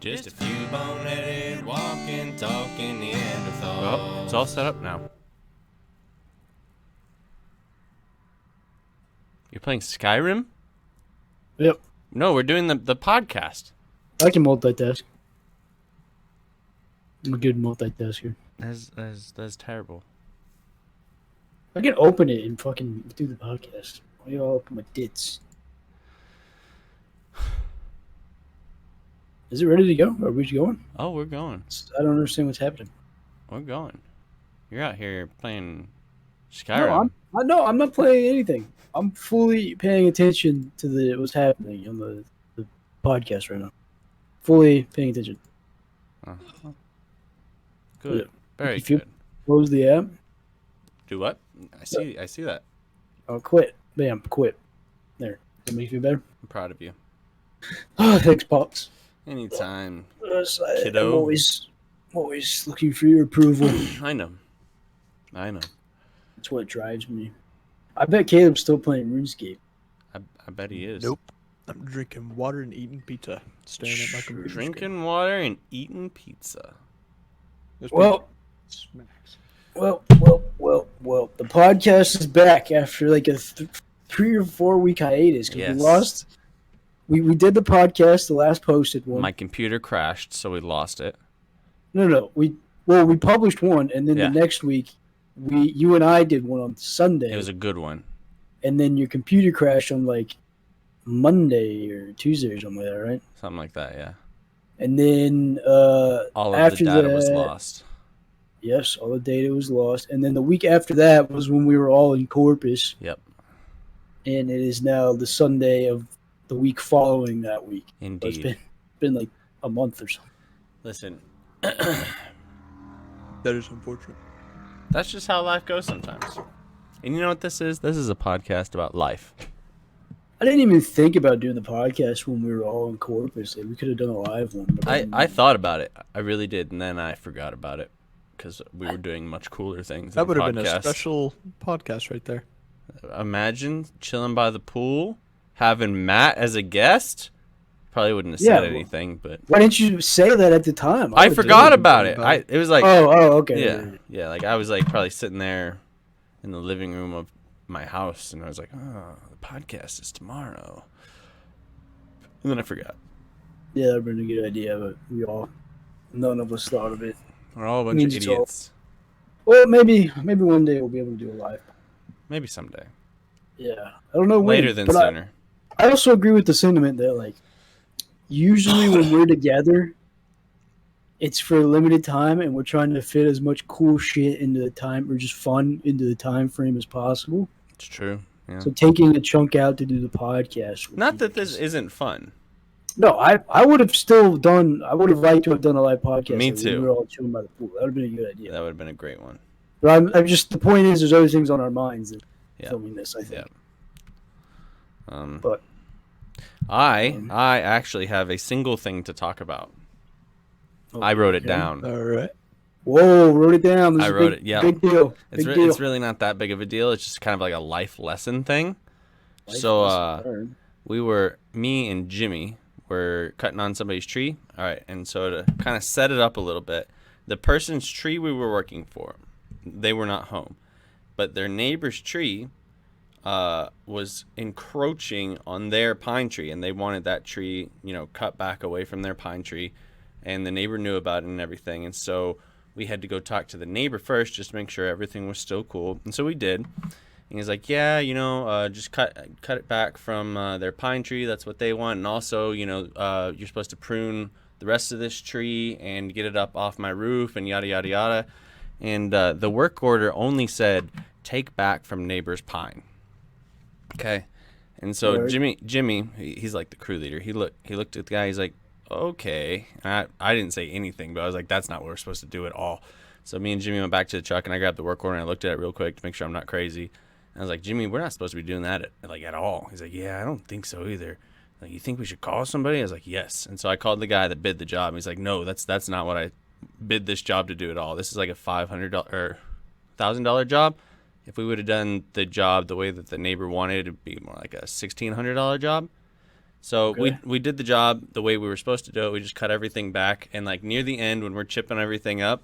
Just a few boneheaded, walking, talking Neanderthals. Well, it's all set up now. You're playing Skyrim? Yep. No, we're doing the podcast. I can multitask. I'm a good multitasker. That's terrible. I can open it and fucking do the podcast. Why you all open my dits? Is it ready to go? Are we going? Oh, we're going. I don't understand what's happening. We're going. You're out here playing Skyrim. No, I'm not playing anything. I'm fully paying attention to what's happening on the podcast right now. Fully paying attention. Uh-huh. Good. Yeah. Very If you good. Close the app. Do what? I see that. Oh, quit. Bam, quit. There. That make you feel better? I'm proud of you. Oh, thanks, Pops. Anytime, I'm always looking for your approval. I know. That's what drives me. I bet Caleb's still playing RuneScape. I bet he is. Nope. I'm drinking water and eating pizza. Staring at my computer screen. Drinking water and eating pizza. Well, the podcast is back after like a 3 or 4 week hiatus. Yes. We did the podcast, the last posted one. My computer crashed, so we lost it. No. We published one, and then the next week, you and I did one on Sunday. It was a good one. And then your computer crashed on like Monday or Tuesday or something like that, right? Something like that, yeah. And then all of after the data that, was lost. Yes, all the data was lost. And then the week after that was when we were all in Corpus. Yep. And it is now the Sunday of the week following that week. Indeed. So it's been like a month or so. Listen. That is unfortunate. That's just how life goes sometimes. And you know what this is? This is a podcast about life. I didn't even think about doing the podcast when we were all in Corpus. We could have done a live one. But I thought about it. I really did. And then I forgot about it because we were doing much cooler things. That would have been a special podcast right there. Imagine chilling by the pool, having Matt as a guest. Probably wouldn't have said anything, but why didn't you say that at the time? I forgot about it. It was like, okay. Yeah. Like I was like probably sitting there in the living room of my house, and I was like, oh, the podcast is tomorrow, and then I forgot. Yeah, that'd been a good idea, but none of us thought of it. We're all a bunch of idiots. Well, maybe one day we'll be able to do a live. Maybe someday. Yeah, I don't know when. Later than sooner. I also agree with the sentiment that like usually when we're together, it's for a limited time, and we're trying to fit as much cool shit into the time or just fun into the time frame as possible. It's true. Yeah. So taking a chunk out to do the podcast. Not that this isn't fun. No, I would have still done. I would have liked to have done a live podcast. Me too. We were all chilling by the pool. That would have been a good idea. That would have been a great one. But I'm just the point is, there's other things on our minds than filming this. I think. Yeah. But I actually have a single thing to talk about. I wrote it down. All right. Whoa, wrote it down. I wrote it. Yeah. Big deal. It's really not that big of a deal. It's just kind of like a life lesson thing. Me and Jimmy were cutting on somebody's tree. All right. And so to kind of set it up a little bit, the person's tree we were working for, they were not home. But their neighbor's tree was encroaching on their pine tree, and they wanted that tree, cut back away from their pine tree. And the neighbor knew about it and everything. And so we had to go talk to the neighbor first just to make sure everything was still cool. And so we did. And he's like, yeah, just cut it back from their pine tree. That's what they want. And also, you're supposed to prune the rest of this tree and get it up off my roof and yada, yada, yada. And the work order only said, take back from neighbor's pine. Okay. And so Jimmy, he's like the crew leader. He looked at the guy. He's like, okay. And I didn't say anything, but I was like, that's not what we're supposed to do at all. So me and Jimmy went back to the truck, and I grabbed the work order, and I looked at it real quick to make sure I'm not crazy. And I was like, Jimmy, we're not supposed to be doing that at all. He's like, yeah, I don't think so either. Like, you think we should call somebody? I was like, yes. And so I called the guy that bid the job. And he's like, no, that's not what I bid this job to do at all. This is like a $500 or $1,000 job. If we would have done the job the way that the neighbor wanted, it'd be more like a $1,600 job. So Okay. we did the job the way we were supposed to do it. We just cut everything back, and like near the end when we're chipping everything up,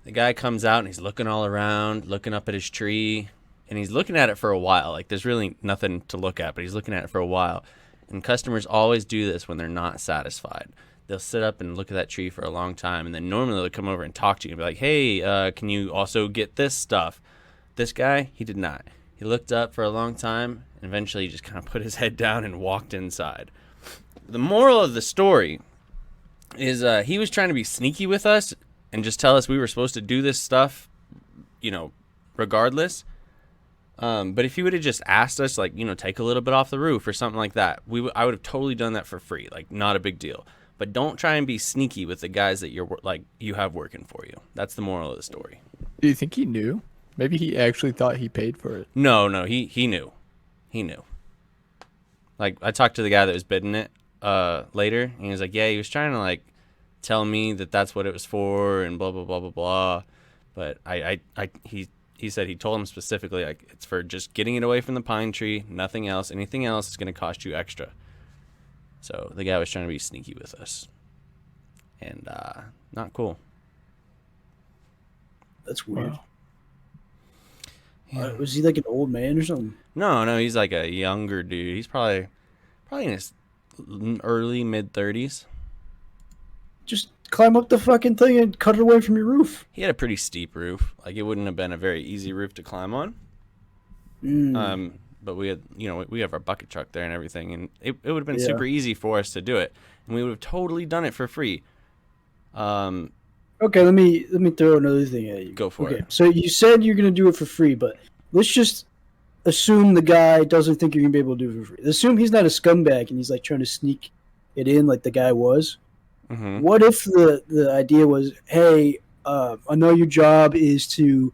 the guy comes out and he's looking all around, looking up at his tree, and he's looking at it for a while. Like there's really nothing to look at, but he's looking at it for a while. And customers always do this when they're not satisfied. They'll sit up and look at that tree for a long time, and then normally they'll come over and talk to you and be like, hey, can you also get this stuff? This guy, he did not. He looked up for a long time, and eventually he just kind of put his head down and walked inside. The moral of the story is he was trying to be sneaky with us and just tell us we were supposed to do this stuff, regardless. But if he would have just asked us, like, take a little bit off the roof or something like that, I would have totally done that for free. Like, not a big deal. But don't try and be sneaky with the guys that you have working for you. That's the moral of the story. Do you think he knew? Maybe he actually thought he paid for it. No, he knew. He knew. Like, I talked to the guy that was bidding it later, and he was like, yeah, he was trying to, like, tell me that that's what it was for and blah, blah, blah, blah, blah. But he said he told him specifically, like, it's for just getting it away from the pine tree, nothing else. Anything else is going to cost you extra. So the guy was trying to be sneaky with us. And not cool. That's weird. Wow. Yeah. Was he like an old man or something? No, he's like a younger dude. He's probably in his early mid-30s. Just climb up the fucking thing and cut it away from your roof. He had a pretty steep roof. Like, it wouldn't have been a very easy roof to climb on. But we had, we have our bucket truck there and everything, and it would have been super easy for us to do it, and we would have totally done it for free. Okay, let me throw another thing at you. Go for it. So you said you're gonna do it for free, but let's just assume the guy doesn't think you're gonna be able to do it for free. Assume he's not a scumbag and he's like trying to sneak it in like the guy was. Mm-hmm. What if the idea was, hey, I know your job is to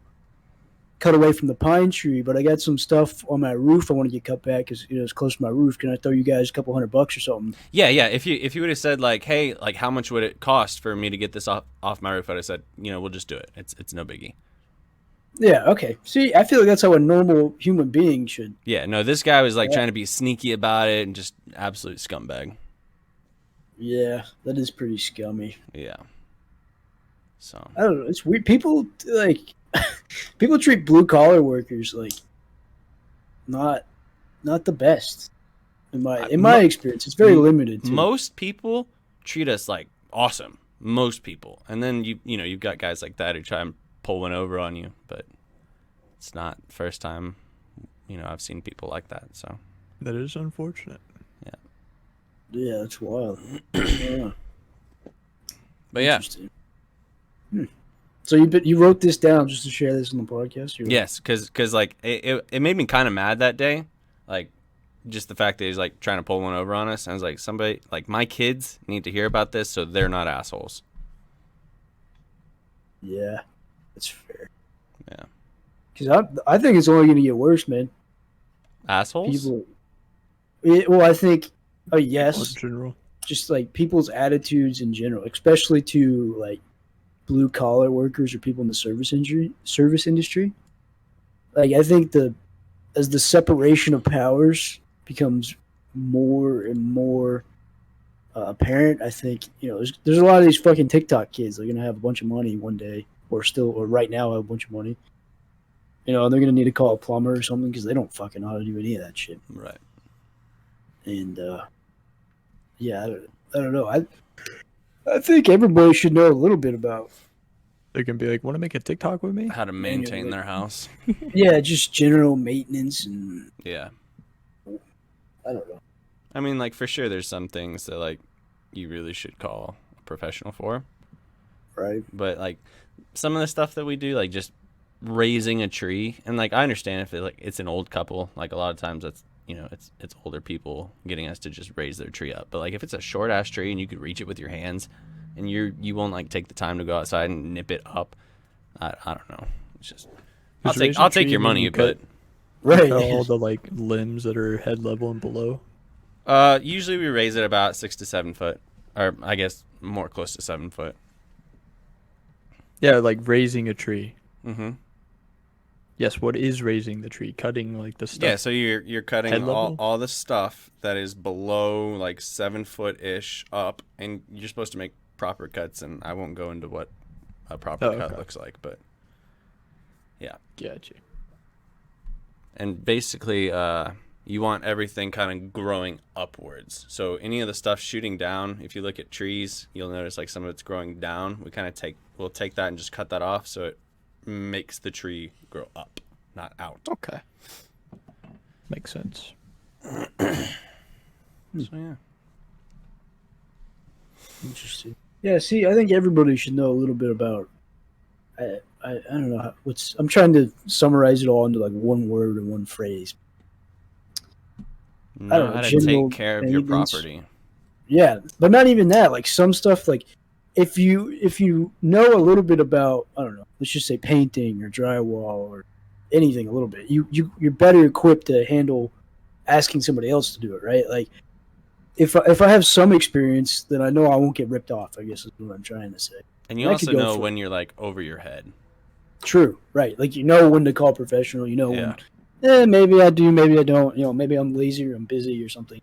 cut away from the pine tree, but I got some stuff on my roof I want to get cut back because it's close to my roof. Can I throw you guys a couple $100 or something? Yeah. If you would have said like, hey, like how much would it cost for me to get this off my roof? I'd have said, we'll just do it. It's no biggie. Yeah. Okay. See, I feel like that's how a normal human being should. Yeah. No, this guy was like trying to be sneaky about it and just absolute scumbag. Yeah, that is pretty scummy. Yeah. So I don't know. It's weird. People people treat blue collar workers like not the best. In my experience, it's very limited. Too. Most people treat us like awesome. Most people, and then you've got guys like that who try and pull one over on you, but it's not the first time I've seen people like that. So That is unfortunate. Yeah, that's wild. Yeah. But yeah. Interesting. So you wrote this down just to share this on the podcast? Yes, because like it made me kind of mad that day, like just the fact that he's like trying to pull one over on us. And I was like, somebody like my kids need to hear about this so they're not assholes. Yeah, that's fair. Yeah. Because I think it's only going to get worse, man. Assholes? People. Well, I think. Oh yes. In general. Just like people's attitudes in general, especially to like blue collar workers or people in the service industry. Like I think as the separation of powers becomes more and more apparent, I think there's a lot of these fucking TikTok kids. They're gonna have a bunch of money one day, or right now have a bunch of money. They're gonna need to call a plumber or something because they don't fucking know how to do any of that shit. Right. And yeah, I don't know. I think everybody should know a little bit about. They can be like, want to make a TikTok with me? How to maintain their house. Yeah, just general maintenance and. Yeah. I don't know. I mean, like for sure, there's some things that like you really should call a professional for. Right. But like some of the stuff that we do, like just raising a tree, and like I understand if it's an old couple, like a lot of times that's it's older people getting us to just raise their tree up. But like if it's a short ass tree and you could reach it with your hands, and you won't like take the time to go outside and nip it up, I don't know. It's just I'll take your money, but right all the like limbs that are head level and below. Usually we raise it about 6 to 7 foot, or I guess more close to 7 foot. Yeah, like raising a tree. Mm-hmm. Yes, what is raising the tree? Cutting like the stuff. Yeah, so you're cutting Head level? all the stuff that is below like 7 foot ish up, and you're supposed to make proper cuts. And I won't go into what a proper cut Okay. looks like, but yeah. Gotcha. And basically, you want everything kind of growing upwards. So any of the stuff shooting down, if you look at trees, you'll notice like some of it's growing down. We'll take that and just cut that off, so it makes the tree grow up, not out. Okay. Makes sense. So yeah. Interesting. Yeah, see, I think everybody should know a little bit about. I don't know I'm trying to summarize it all into like one word or one phrase. Know how to general take care of your maintenance. property. Yeah, but not even that. Like some stuff, like if you know a little bit about, I don't know, let's just say painting or drywall or anything a little bit, you're better equipped to handle asking somebody else to do it, right? Like if I have some experience, then I know I won't get ripped off, I guess is what I'm trying to say. And you I also could go know for- when you're like over your head. True, right? Like you know when to call professional. You know Yeah. when, maybe I do, maybe I don't. Maybe I'm lazy or I'm busy or something.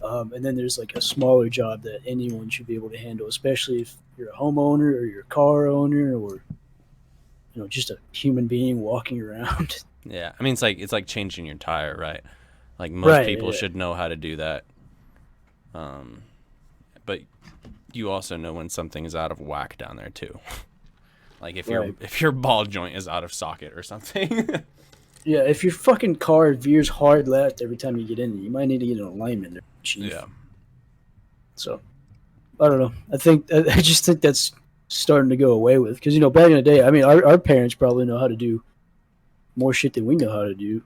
And then there's like a smaller job that anyone should be able to handle, especially if you're a homeowner or you're a car owner or just a human being walking around. Yeah. I mean, it's like changing your tire, right? Like most Right, people yeah. should know how to do that. But you also know when something is out of whack down there too. Like if Right. your ball joint is out of socket or something. Yeah, if your fucking car veers hard left every time you get in, you might need to get an alignment there, chief. Yeah. So, I don't know. I just think that's starting to go away with because back in the day, I mean, our parents probably know how to do more shit than we know how to do.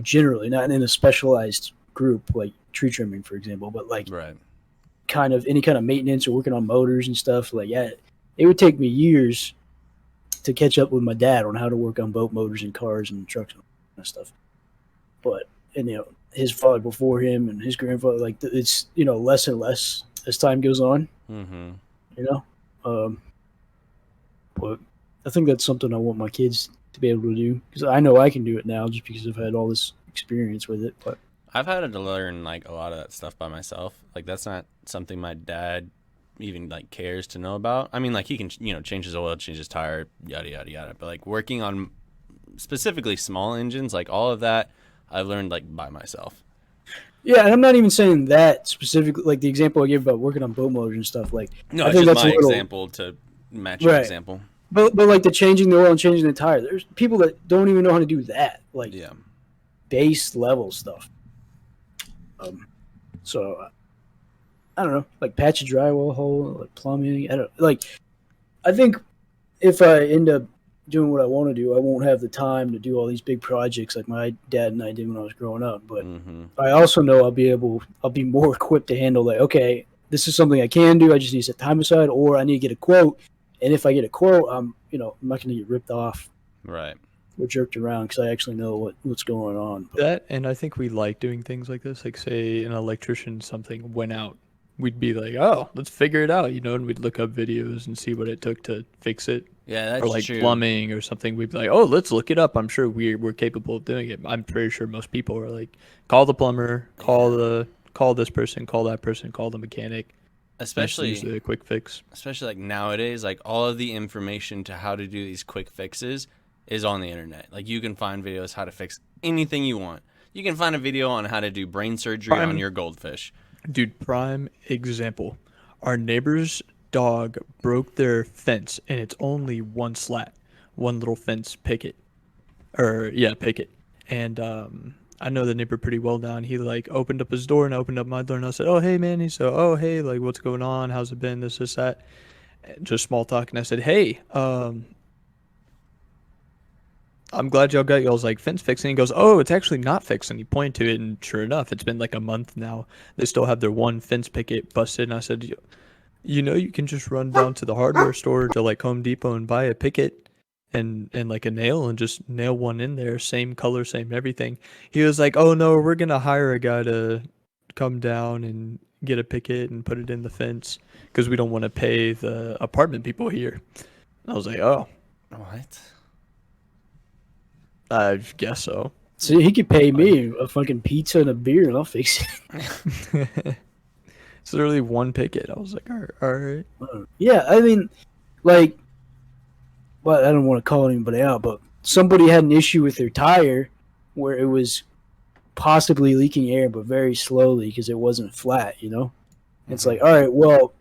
Generally, not in a specialized group like tree trimming, for example, but like Right. kind of any kind of maintenance or working on motors and stuff. Like, yeah, it would take me years to catch up with my dad on how to work on boat motors and cars and trucks and all that kind of stuff. But his father before him and his grandfather, like it's less and less as time goes on. Mm-hmm. But I think that's something I want my kids to be able to do because I know I can do it now just because I've had all this experience with it. But I've had to learn like a lot of that stuff by myself. Like that's not something my dad even like cares to know about. I mean, like he can change his oil, change his tire, yada yada yada. But like working on specifically small engines, like all of that, I've learned like by myself. yeah, and I'm not even saying that specifically. Like the example I gave about working on boat motors and stuff. Like No, I it's think just that's my a little, example to match your Right. example. But like the changing the oil and changing the tire. There's people that don't even know how to do that. Like Yeah. base level stuff. So I don't know, like patch a drywall hole, like plumbing. I think if I end up doing what I want to do, I won't have the time to do all these big projects like my dad and I did when I was growing up. But Mm-hmm. I also know I'll be more equipped to handle like, okay, this is something I can do. I just need to set time aside, or I need to get a quote. And if I get a quote, I'm not going to get ripped off Right. or jerked around because I actually know what's going on. But, That, and I think we like doing things like this. Like, say an electrician something went out, we'd be like, "Oh, let's figure it out," and we'd look up videos and see what it took to fix it. Yeah, that's Or like true. plumbing or something, we'd be like, "Oh, let's look it up." I'm sure we're capable of doing it. I'm pretty sure most people are like, "Call the plumber, call this person, call that person, call the mechanic." That's Especially usually a quick fix. especially like nowadays, like all of the information to how to do these quick fixes is on the internet. Like you can find videos how to fix anything you want. You can find a video on how to do brain surgery on your goldfish. Dude, prime example. Our neighbor's dog broke their fence, and it's only one slat, one little fence picket, picket. And I know the neighbor pretty well now. And he like opened up his door and I opened up my door, and I said, "Oh hey man," he said, "Oh hey, like what's going on? How's it been? This that." And just small talk, and I said, "Hey, I'm glad y'all got y'all's like fence fixed." And he goes, "Oh, it's actually not fixed." And he pointed to it, and sure enough, it's been like a month now. They still have their one fence picket busted. And I said, you can just run down to the hardware store to like Home Depot and buy a picket and like a nail and just nail one in there, same color, same everything." He was like, "Oh no, we're gonna hire a guy to come down and get a picket and put it in the fence because we don't want to pay the apartment people here." And I was like, "Oh." What? I guess so. So he could pay me a fucking pizza and a beer, and I'll fix it. It's literally one picket. I was like, all right. Yeah, I mean, like, well, I don't want to call anybody out, but somebody had an issue with their tire where it was possibly leaking air, but very slowly because it wasn't flat. You know, it's like, all right, well,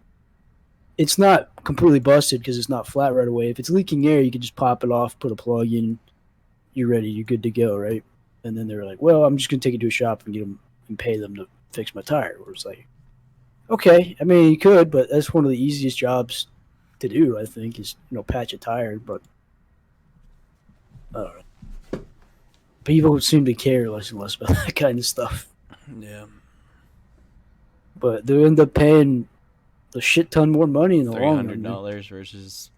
it's not completely busted because it's not flat right away. If it's leaking air, you can just pop it off, put a plug in, you're ready, you're good to go, right? And then they're like, well, I'm just gonna take it to a shop and get them and pay them to fix my tire. Where it's like, okay, I mean, you could, but that's one of the easiest jobs to do. I think is patch a tire, but I don't know. People seem to care less and less about that kind of stuff. Yeah. But they end up paying a shit ton more money in the long run. $300 versus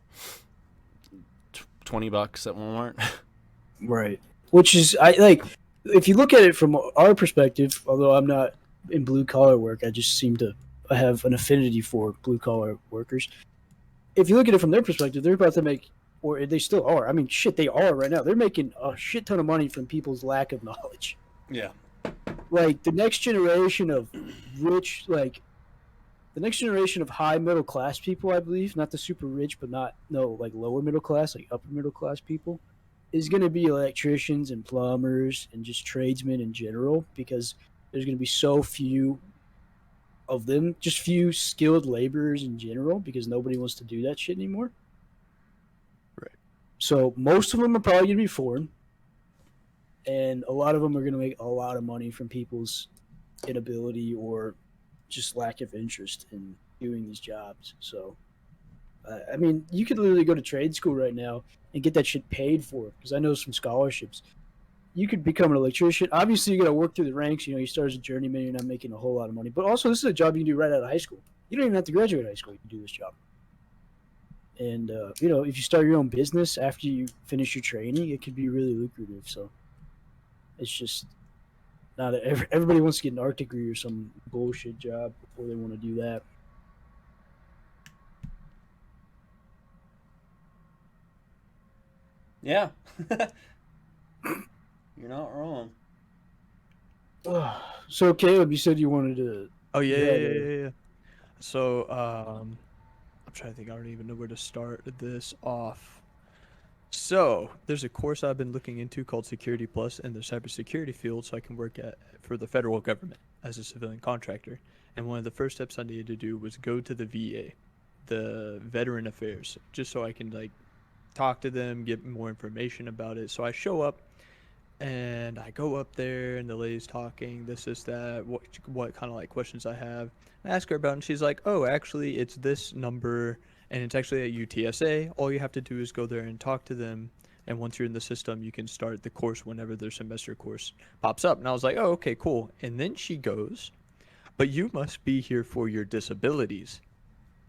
$20 at Walmart. Right. Which is, I like, if you look at it from our perspective, although I'm not in blue collar work, I have an affinity for blue collar workers. If you look at it from their perspective, they're about to make, or they still are. I mean, shit, they are right now. They're making a shit ton of money from people's lack of knowledge. Yeah. Like the next generation of rich, like the next generation of high middle class people, I believe, not the super rich, but like lower middle class, like upper middle class people, is going to be electricians and plumbers and just tradesmen in general, because there's going to be so few of them, just few skilled laborers in general, because nobody wants to do that shit anymore. Right. So most of them are probably going to be foreign, and a lot of them are going to make a lot of money from people's inability or just lack of interest in doing these jobs. So, I mean, you could literally go to trade school right now and get that shit paid for, because I know some scholarships. You could become an electrician. Obviously, you got to work through the ranks. You start as a journeyman. You're not making a whole lot of money. But also, this is a job you can do right out of high school. You don't even have to graduate high school. You can do this job. And, if you start your own business after you finish your training, it could be really lucrative. So it's just not everybody wants to get an art degree or some bullshit job before they want to do that. Yeah. You're not wrong. So Caleb, you said you wanted to. Oh yeah. So I'm trying to think. I don't even know where to start this off. So there's a course I've been looking into called Security Plus in the cybersecurity field, so I can work for the federal government as a civilian contractor. And one of the first steps I needed to do was go to the VA, the Veteran Affairs, just so I can like talk to them, get more information about it. So I show up. And I go up there, and the lady's talking, this, that, what kind of like questions I have. I ask her about it, and she's like, oh, actually, it's this number, and it's actually at UTSA. All you have to do is go there and talk to them, and once you're in the system, you can start the course whenever their semester course pops up. And I was like, oh, okay, cool. And then she goes, but you must be here for your disabilities.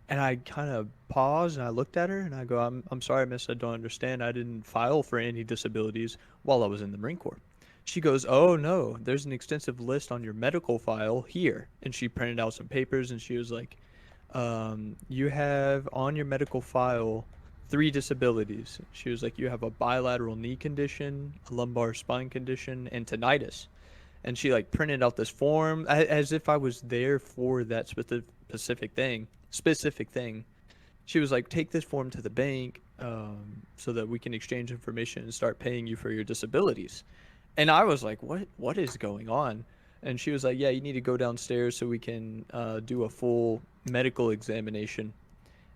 And I kind of paused and I looked at her and I go, I'm sorry, miss, I don't understand. I didn't file for any disabilities while I was in the Marine Corps. She goes, oh no, there's an extensive list on your medical file here. And she printed out some papers and she was like, you have on your medical file 3 disabilities. She was like, you have a bilateral knee condition, a lumbar spine condition, and tinnitus. And she like printed out this form as if I was there for that specific thing. She was like, take this form to the bank so that we can exchange information and start paying you for your disabilities. And I was like, what is going on? And she was like, yeah, you need to go downstairs so we can do a full medical examination.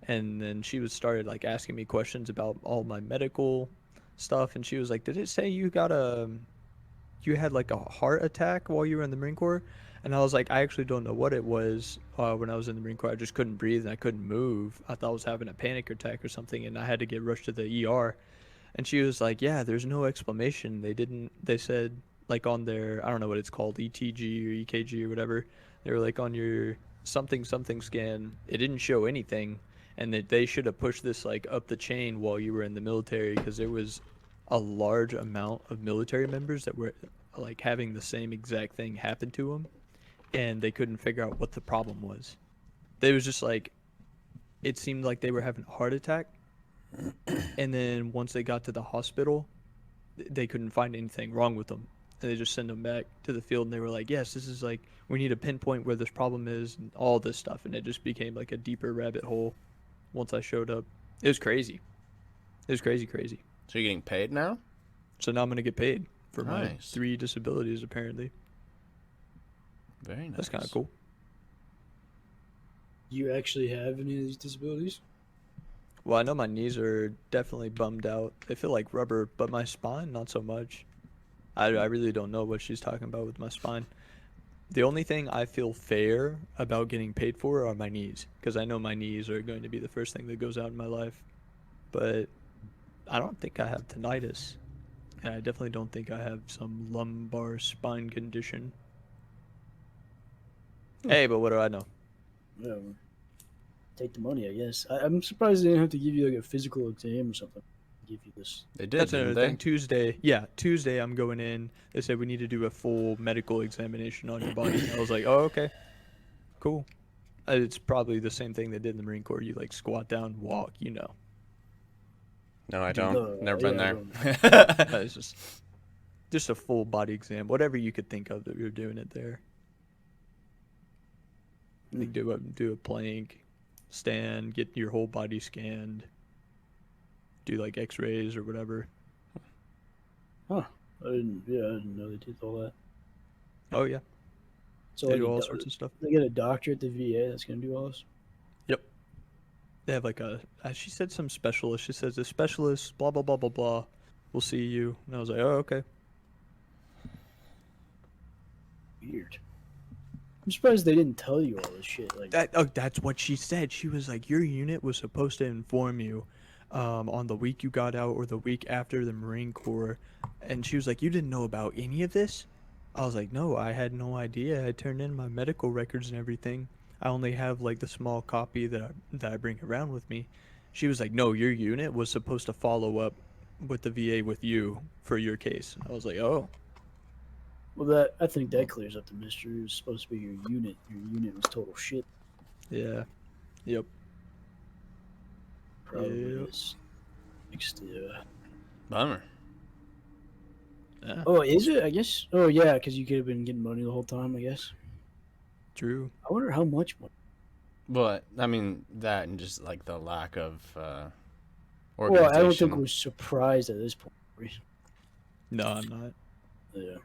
And then she started like asking me questions about all my medical stuff. And she was like, did it say you had like a heart attack while you were in the Marine Corps? And I was like, I actually don't know what it was. When I was in the Marine Corps, I just couldn't breathe and I couldn't move. I thought I was having a panic attack or something, and I had to get rushed to the ER. And she was like, yeah, there's no explanation. They said, like on their, I don't know what it's called, ETG or EKG or whatever. They were like, on your something scan, it didn't show anything. And that they should have pushed this like up the chain while you were in the military, because there was a large amount of military members that were like having the same exact thing happen to them, and they couldn't figure out what the problem was. They was just like, it seemed like they were having a heart attack, and then once they got to the hospital, they couldn't find anything wrong with them. And they just send them back to the field, and they were like, yes, this is like, we need to pinpoint where this problem is and all this stuff. And it just became like a deeper rabbit hole once I showed up. It was crazy. It was crazy, crazy. So you're getting paid now? So now I'm going to get paid for my Nice. 3 disabilities, apparently. Very nice. That's kind of cool. Do you actually have any of these disabilities? Well, I know my knees are definitely bummed out. They feel like rubber, but my spine, not so much. I really don't know what she's talking about with my spine. The only thing I feel fair about getting paid for are my knees, because I know my knees are going to be the first thing that goes out in my life. But I don't think I have tinnitus. And I definitely don't think I have some lumbar spine condition. Hey, but what do I know? Yeah, well, take the money, I guess. I'm surprised they didn't have to give you like a physical exam or something. Give you this. They did, That's didn't another they? thing. Tuesday I'm going in. They said we need to do a full medical examination on your body. I was like, oh, okay, cool. It's probably the same thing they did in the Marine Corps. You like squat down, walk, you know. No, I Dude, don't. Never been yeah, there. It's just a full body exam, whatever you could think of that you're doing it there. Like do a plank, stand, get your whole body scanned, do like X-rays or whatever. Huh. I didn't know they did all that. Oh yeah, So they like do all sorts of stuff. they get a doctor at the VA that's gonna do all this. Yep. They have like she said some specialist. She says a specialist, blah blah blah blah blah. We'll see you. And I was like, oh okay. Weird. I'm surprised they didn't tell you all this shit. Like That's what she said. She was like, your unit was supposed to inform you on the week you got out or the week after the Marine Corps. And she was like, you didn't know about any of this? I was like, no, I had no idea. I turned in my medical records and everything. I only have like the small copy that I bring around with me. She was like, no, your unit was supposed to follow up with the VA with you for your case. I was like, oh. well, I think that clears up the mystery. It was supposed to be your unit. Your unit was total shit. Yeah. Yep. Probably Yep. is. Bummer. Yeah. Oh, is it? I guess. Oh, yeah, because you could have been getting money the whole time, I guess. True. I wonder how much money. But I mean that and just like the lack of Well, organization. I don't think we're surprised at this point. No, I'm not. Yeah.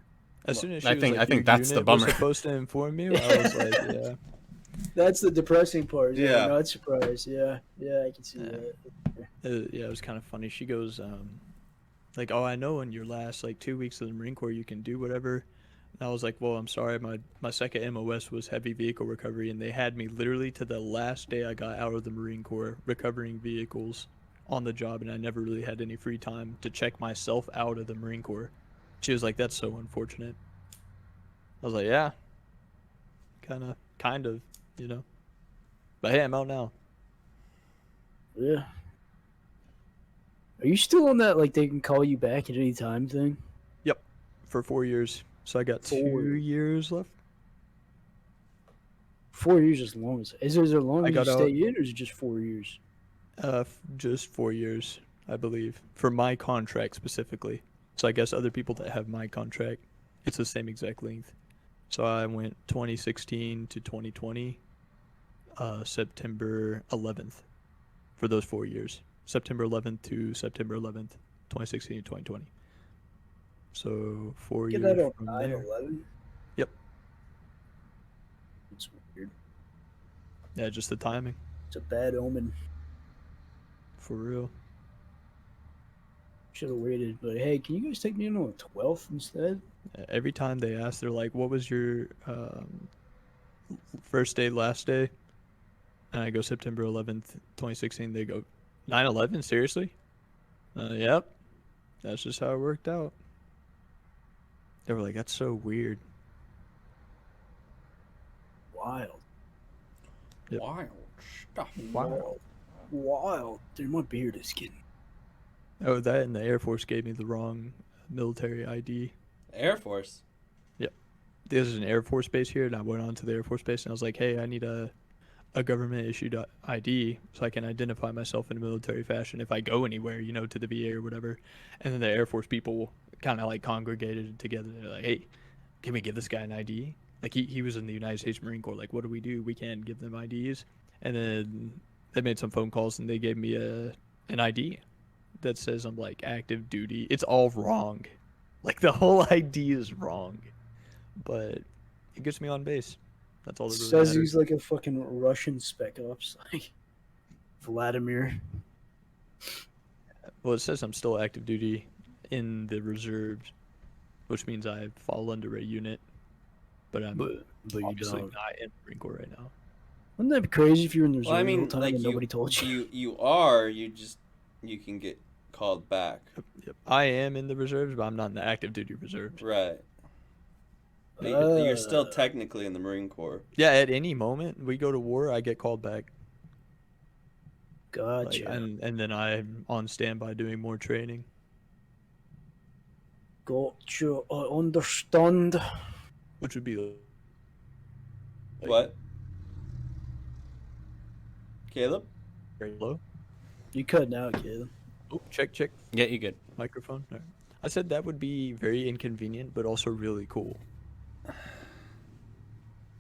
As soon as she I was think- like, I think your that's the unit was bummer. supposed to inform you, I was like, yeah. That's the depressing part. Yeah. Yeah. I'm not surprised. Yeah. Yeah, I can see Yeah. that. Yeah, it was kind of funny. She goes, like, oh, I know in your last, like, 2 weeks of the Marine Corps, you can do whatever. And I was like, well, I'm sorry. My second MOS was heavy vehicle recovery, and they had me literally to the last day I got out of the Marine Corps recovering vehicles on the job, and I never really had any free time to check myself out of the Marine Corps. She was like, that's so unfortunate. I was like, yeah, kind of, you know. But hey, I'm out now. Yeah. Are you still on that, like, they can call you back at any time thing? Yep, for 4 years. So I got 2 years left. 4 years is long as. Is it long I as you got stay out- in, or is it just 4 years? Just 4 years, I believe, for my contract specifically. So I guess other people that have my contract, it's the same exact length. So I went 2016 to 2020, September 11th, for those 4 years. September 11th to September 11th, 2016 to 2020. So 4 Get years that on from 9/11? Yep. It's weird. Yeah, just the timing, It's a bad omen. for real. Should have waited. But hey, can you guys take me in on the 12th instead? Every time they ask, they're like, what was your first day, last day? And I go September 11th, 2016. They go, 9/11? Seriously? Yep. That's just how it worked out. They were like, that's so weird. Wild. Yep. Wild stuff. Wow. Wild. Dude, my beard is getting. Oh, that and the Air Force gave me the wrong military ID. Air Force. There's an Air Force base here, and I went on to the Air Force base, and I was like, hey, I need a a government issued ID so I can identify myself in a military fashion if I go anywhere, you know, to the VA or whatever. And then the Air Force people kind of like congregated together. They're like, hey, can we give this guy an ID? Like he was in the United States Marine Corps. Like, what do? We can't give them IDs. And then they made some phone calls and they gave me an ID that says I'm like active duty. It's all wrong. Like the whole ID is wrong. But it gets me on base. That's all that really Says matters. he's like a fucking Russian spec ops, like Vladimir. Well, it says I'm still active duty in the reserves, which means I fall under a unit, but I'm But you obviously don't. not in the Marine Corps right now. Wouldn't that be crazy if you were in the reserve Well, I the whole mean, time like and nobody told you? you are. You can get called back. Yep. I am in the reserves, but I'm not in the active duty reserves. Right. But you're still technically in the Marine Corps. Yeah, at any moment we go to war, I get called back. Gotcha. And then I'm on standby doing more training. Gotcha. I understand. Which would be like, What? Caleb? very low. You cutting out, kid. Oh, check. Yeah, you good. Microphone. All right. I said that would be very inconvenient, but also really cool.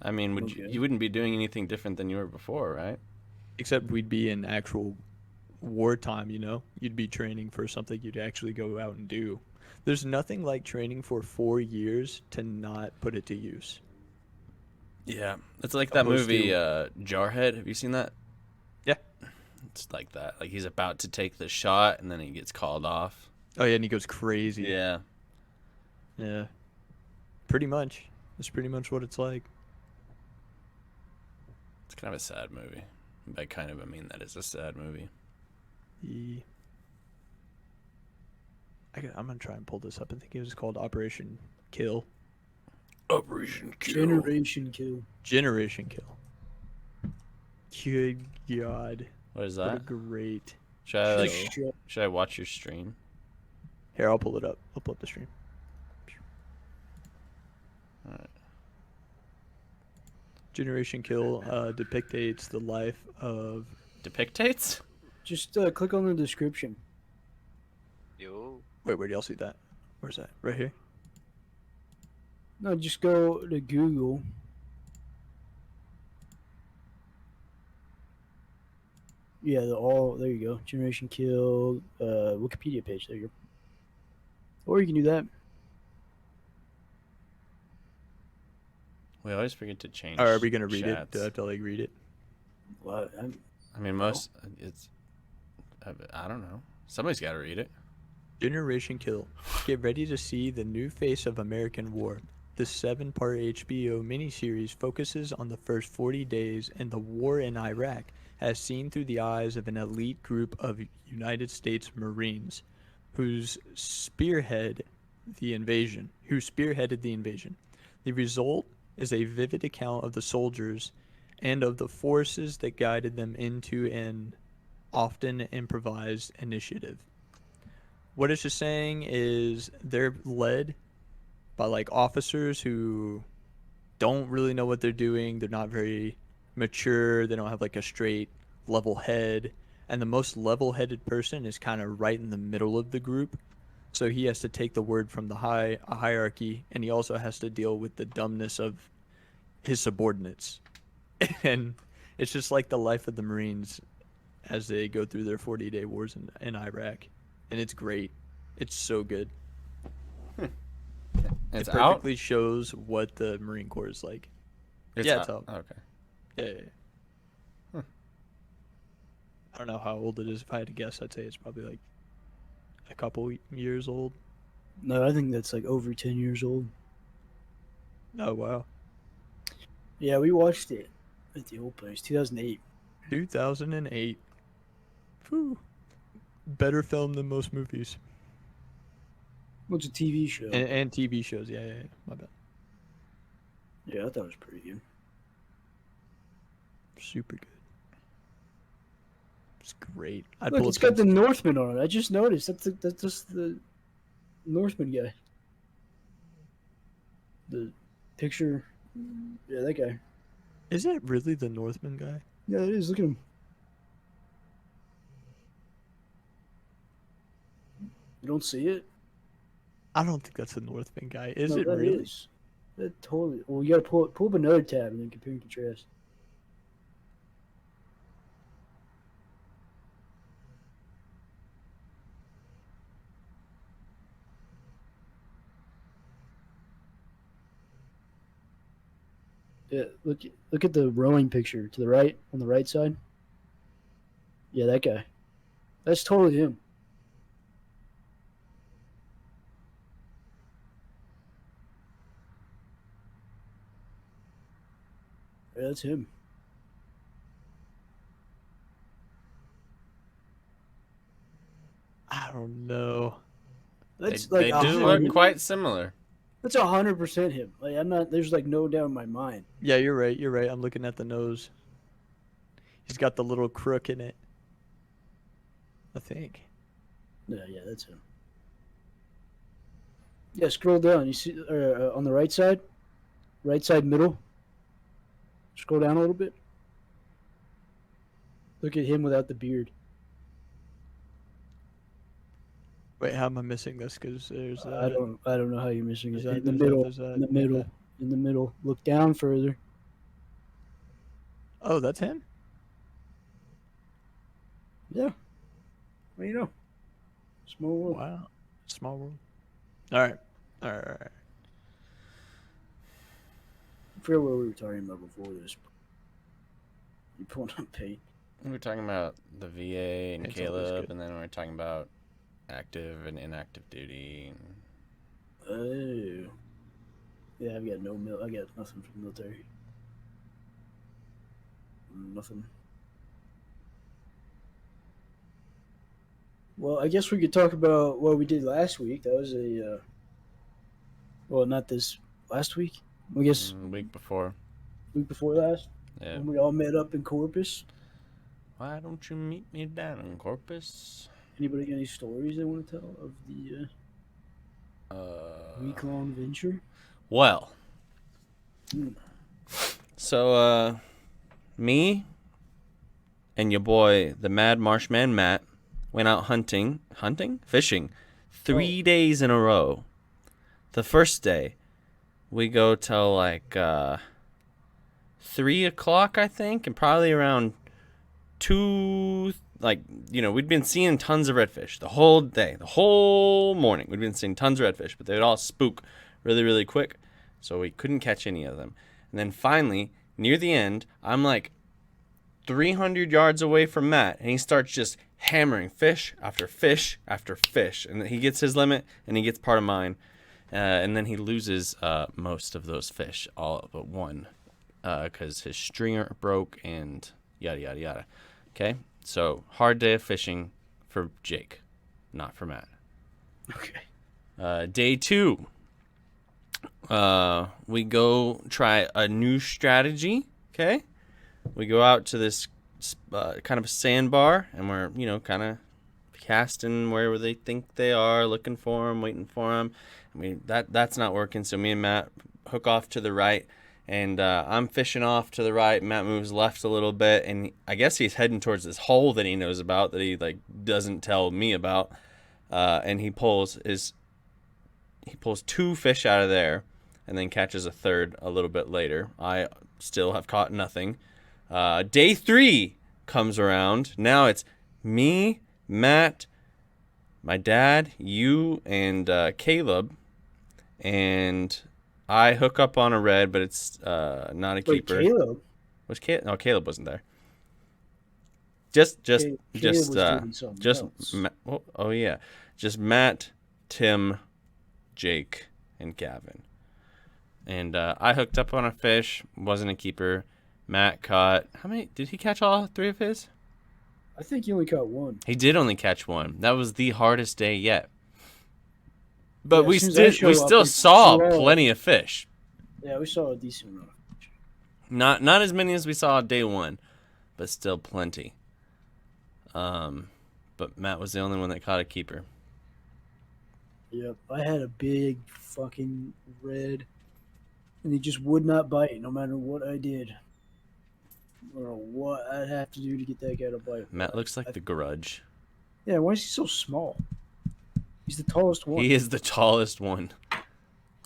I mean, you wouldn't be doing anything different than you were before, right? Except we'd be in actual wartime, you know? You'd be training for something you'd actually go out and do. There's nothing like training for 4 years to not put it to use. Yeah. It's like that Opposed movie, to- Jarhead. Have you seen that? Yeah. It's like that. Like he's about to take the shot and then he gets called off. Oh, yeah, and he goes crazy. Yeah. Yeah. Pretty much. That's pretty much what it's like. It's kind of a sad movie. By kind of, I mean that is a sad movie. I'm going to try and pull this up. I think it was called Operation Kill. Operation Kill. Generation Kill. Generation Kill. Good God. What is What a that? great Should I show. should I watch your stream? Here, I'll pull it up. I'll pull up the stream. All right. Generation Kill depicts the life of... Depictates? Just click on the description. Yo. Wait, where do y'all see that? Where's that? Right here? No, just go to Google. Yeah, there you go. Generation Kill, Wikipedia page. There you go. Or you can do that. We always forget to change. Or are we going to read it? chats. Do I have to, like, read it? Well, I mean, I don't know. Somebody's got to read it. Generation Kill. Get ready to see the new face of American war. The 7-part HBO miniseries focuses on the first 40 days in the war in Iraq, as seen through the eyes of an elite group of United States Marines who spearheaded the invasion. The result is a vivid account of the soldiers and of the forces that guided them into an often improvised initiative. What it's just saying is they're led by like officers who don't really know what they're doing. They're not very mature. They don't have like a straight level head. And the most level-headed person is kind of right in the middle of the group. So he has to take the word from the hierarchy, and he also has to deal with the dumbness of his subordinates. And it's just like the life of the Marines as they go through their 40-day wars in Iraq. And it's great. It's so good. It's it out. perfectly shows what the Marine Corps is like. It's It's out. Okay. Yeah. I don't know how old it is. If I had to guess, I'd say it's probably like a couple years old. no, I think that's like over 10 years old. Oh, wow. Yeah, we watched it at the old place, 2008. 2008. Whew. Better film than most movies. What's a TV show? And TV shows. Yeah. My bad. Yeah, I thought it was pretty good. Super good. It's great. I'd Look, pull it's up got the some- Northman on it. I just noticed. That's just the Northman guy. The picture. Yeah, that guy. Is that really the Northman guy? Yeah, it is. Look at him. You don't see it? I don't think that's a Northman guy. Is No, it that really? is. That totally. Well, you gotta pull up another tab and then compare and contrast. Yeah, look at the rowing picture to the right on the right side. Yeah, that guy. That's totally him. Yeah, that's him. I don't know. That's They like do look quite similar. That's 100% him. Like I'm not. There's like no doubt in my mind. Yeah, you're right. You're right. I'm looking at the nose. He's got the little crook in it. I think. Yeah, that's him. Yeah, scroll down. You see, on the right side middle. Scroll down a little bit. Look at him without the beard. Wait, how am I missing this? Because there's I don't know how you're missing it. there's that, In the there's that, middle. there's that. In the middle. Okay. In the middle. Look down further. Oh, that's him? Yeah. Well, you know. Small world. Wow. Small world. All right. All right. All right. I forget what we were talking about before this. You pulling up paint. We were talking about the VA and It's always Caleb, good. and then we were talking about active and inactive duty. Oh. Yeah, I've got I got nothing from the military. Nothing. Well, I guess we could talk about what we did last week. That was well, not this last week. I guess Week before. week before last. Yeah. When we all met up in Corpus. Why don't you meet me down in Corpus? Anybody got any stories they want to tell of the week-long venture? Well. Hmm. So, me and your boy, the Mad Marshman Matt, went out fishing, 3 days in a row. The first day, we go till like 3 o'clock, I think, and probably around 2. Like, we'd been seeing tons of redfish the whole day, the whole morning. We'd been seeing tons of redfish, but they'd all spook really, really quick, so we couldn't catch any of them. And then finally, near the end, I'm like 300 yards away from Matt, and he starts just hammering fish after fish after fish. And he gets his limit, and he gets part of mine. And then he loses most of those fish, all but one, because his stringer broke and yada, yada, yada. Okay? So, hard day of fishing for Jake, not for Matt. Okay. Day 2. We go try a new strategy, okay? We go out to this kind of a sandbar, and we're, kind of casting wherever they think they are, looking for them, waiting for them. I mean, that's not working, so me and Matt hook off to the right, and I'm fishing off to the right. Matt moves left a little bit, and I guess he's heading towards this hole that he knows about that he, doesn't tell me about, and he pulls 2 fish out of there, and then catches a third a little bit later. I still have caught nothing. Day 3 comes around. Now it's me, Matt, my dad, you, and Caleb. And I hook up on a red, but it's not a keeper. Wait, Caleb? Was Caleb? No, Caleb wasn't there. Just Caleb was doing something else. Yeah. Just Matt, Tim, Jake, and Gavyn. And I hooked up on a fish, wasn't a keeper. Matt caught, how many? Did he catch all 3 of his? I think he only caught one. He did only catch 1. That was the hardest day yet. But Yeah, we as soon as I still show up, still it's saw slow. plenty of fish. Yeah, we saw a decent amount. Not as many as we saw day 1, but still plenty. But Matt was the only one that caught a keeper. Yep, I had a big fucking red, and he just would not bite no matter what I did. I don't know what I'd have to do to get that guy to bite. Matt looks like the Grudge. Yeah, why is he so small? He's the tallest one. He is the tallest one.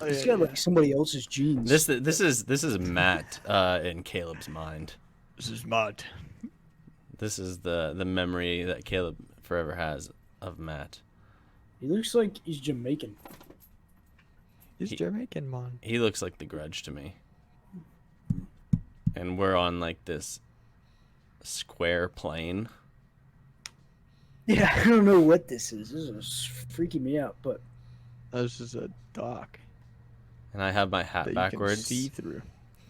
Oh, He's yeah, got like somebody else's genes. This is Matt in Caleb's mind. This is mud. This is the memory that Caleb forever has of Matt. He looks like he's Jamaican. He's Jamaican, man. He looks like the Grudge to me. And we're on like this square plane. Yeah, I don't know what this is. This is freaking me out, but This is a dock And I have my hat that you backwards. can see through.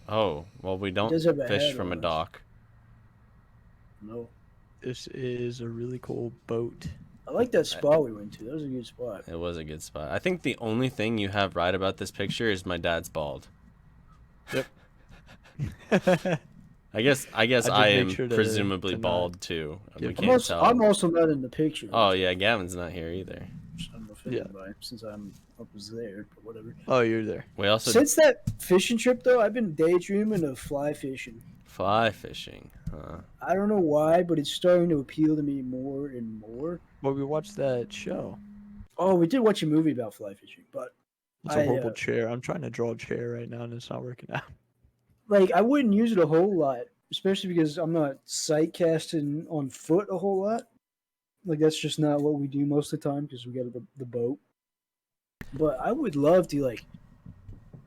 Oh, well, we don't does have a fish head from a on it. dock. no. This is a really cool boat. I like that spot we went to. That was a good spot. It was a good spot. I think the only thing you have right about this picture is my dad's bald. Yep. I guess I just am make sure to presumably not bald too. We give- can't tell. I'm also not in the picture. Oh yeah, Gavin's not here either. I'm offended Yeah. by it since I'm up there, but whatever. Oh, you're there. We also Since that fishing trip, though, I've been daydreaming of fly fishing. fly fishing. Huh. I don't know why, but it's starting to appeal to me more and more. Well, we watched that show. Oh, we did watch a movie about fly fishing, but It's a I, horrible chair. I'm trying to draw a chair right now, and it's not working out. like I wouldn't use it a whole lot, especially because I'm not sight casting on foot a whole lot. Like that's just not what we do most of the time because we got the boat. But I would love to like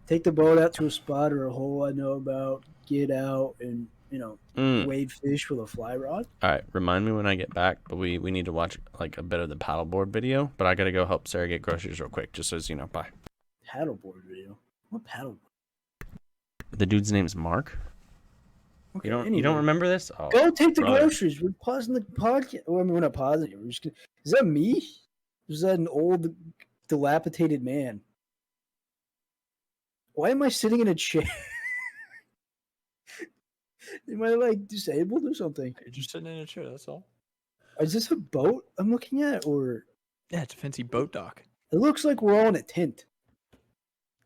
take the boat out to a spot or a hole I know about, get out and wade fish with a fly rod. All right, remind me when I get back. But we need to watch like a bit of the paddleboard video. But I gotta go help Sarah get groceries real quick, just so you know. Bye. Paddleboard video. What paddleboard? The dude's name's Mark. Okay, You don't anyway. remember this? Oh, Go take the brother. groceries. We're pausing the podcast. Well, I mean, we're not pausing it. We're just. Is that me? Or is that an old, dilapidated man? Why am I sitting in a chair? Am I like disabled or something? You're just sitting in a chair. That's all. Is this a boat I'm looking at, or Yeah, it's a fancy boat dock. it looks like we're all in a tent?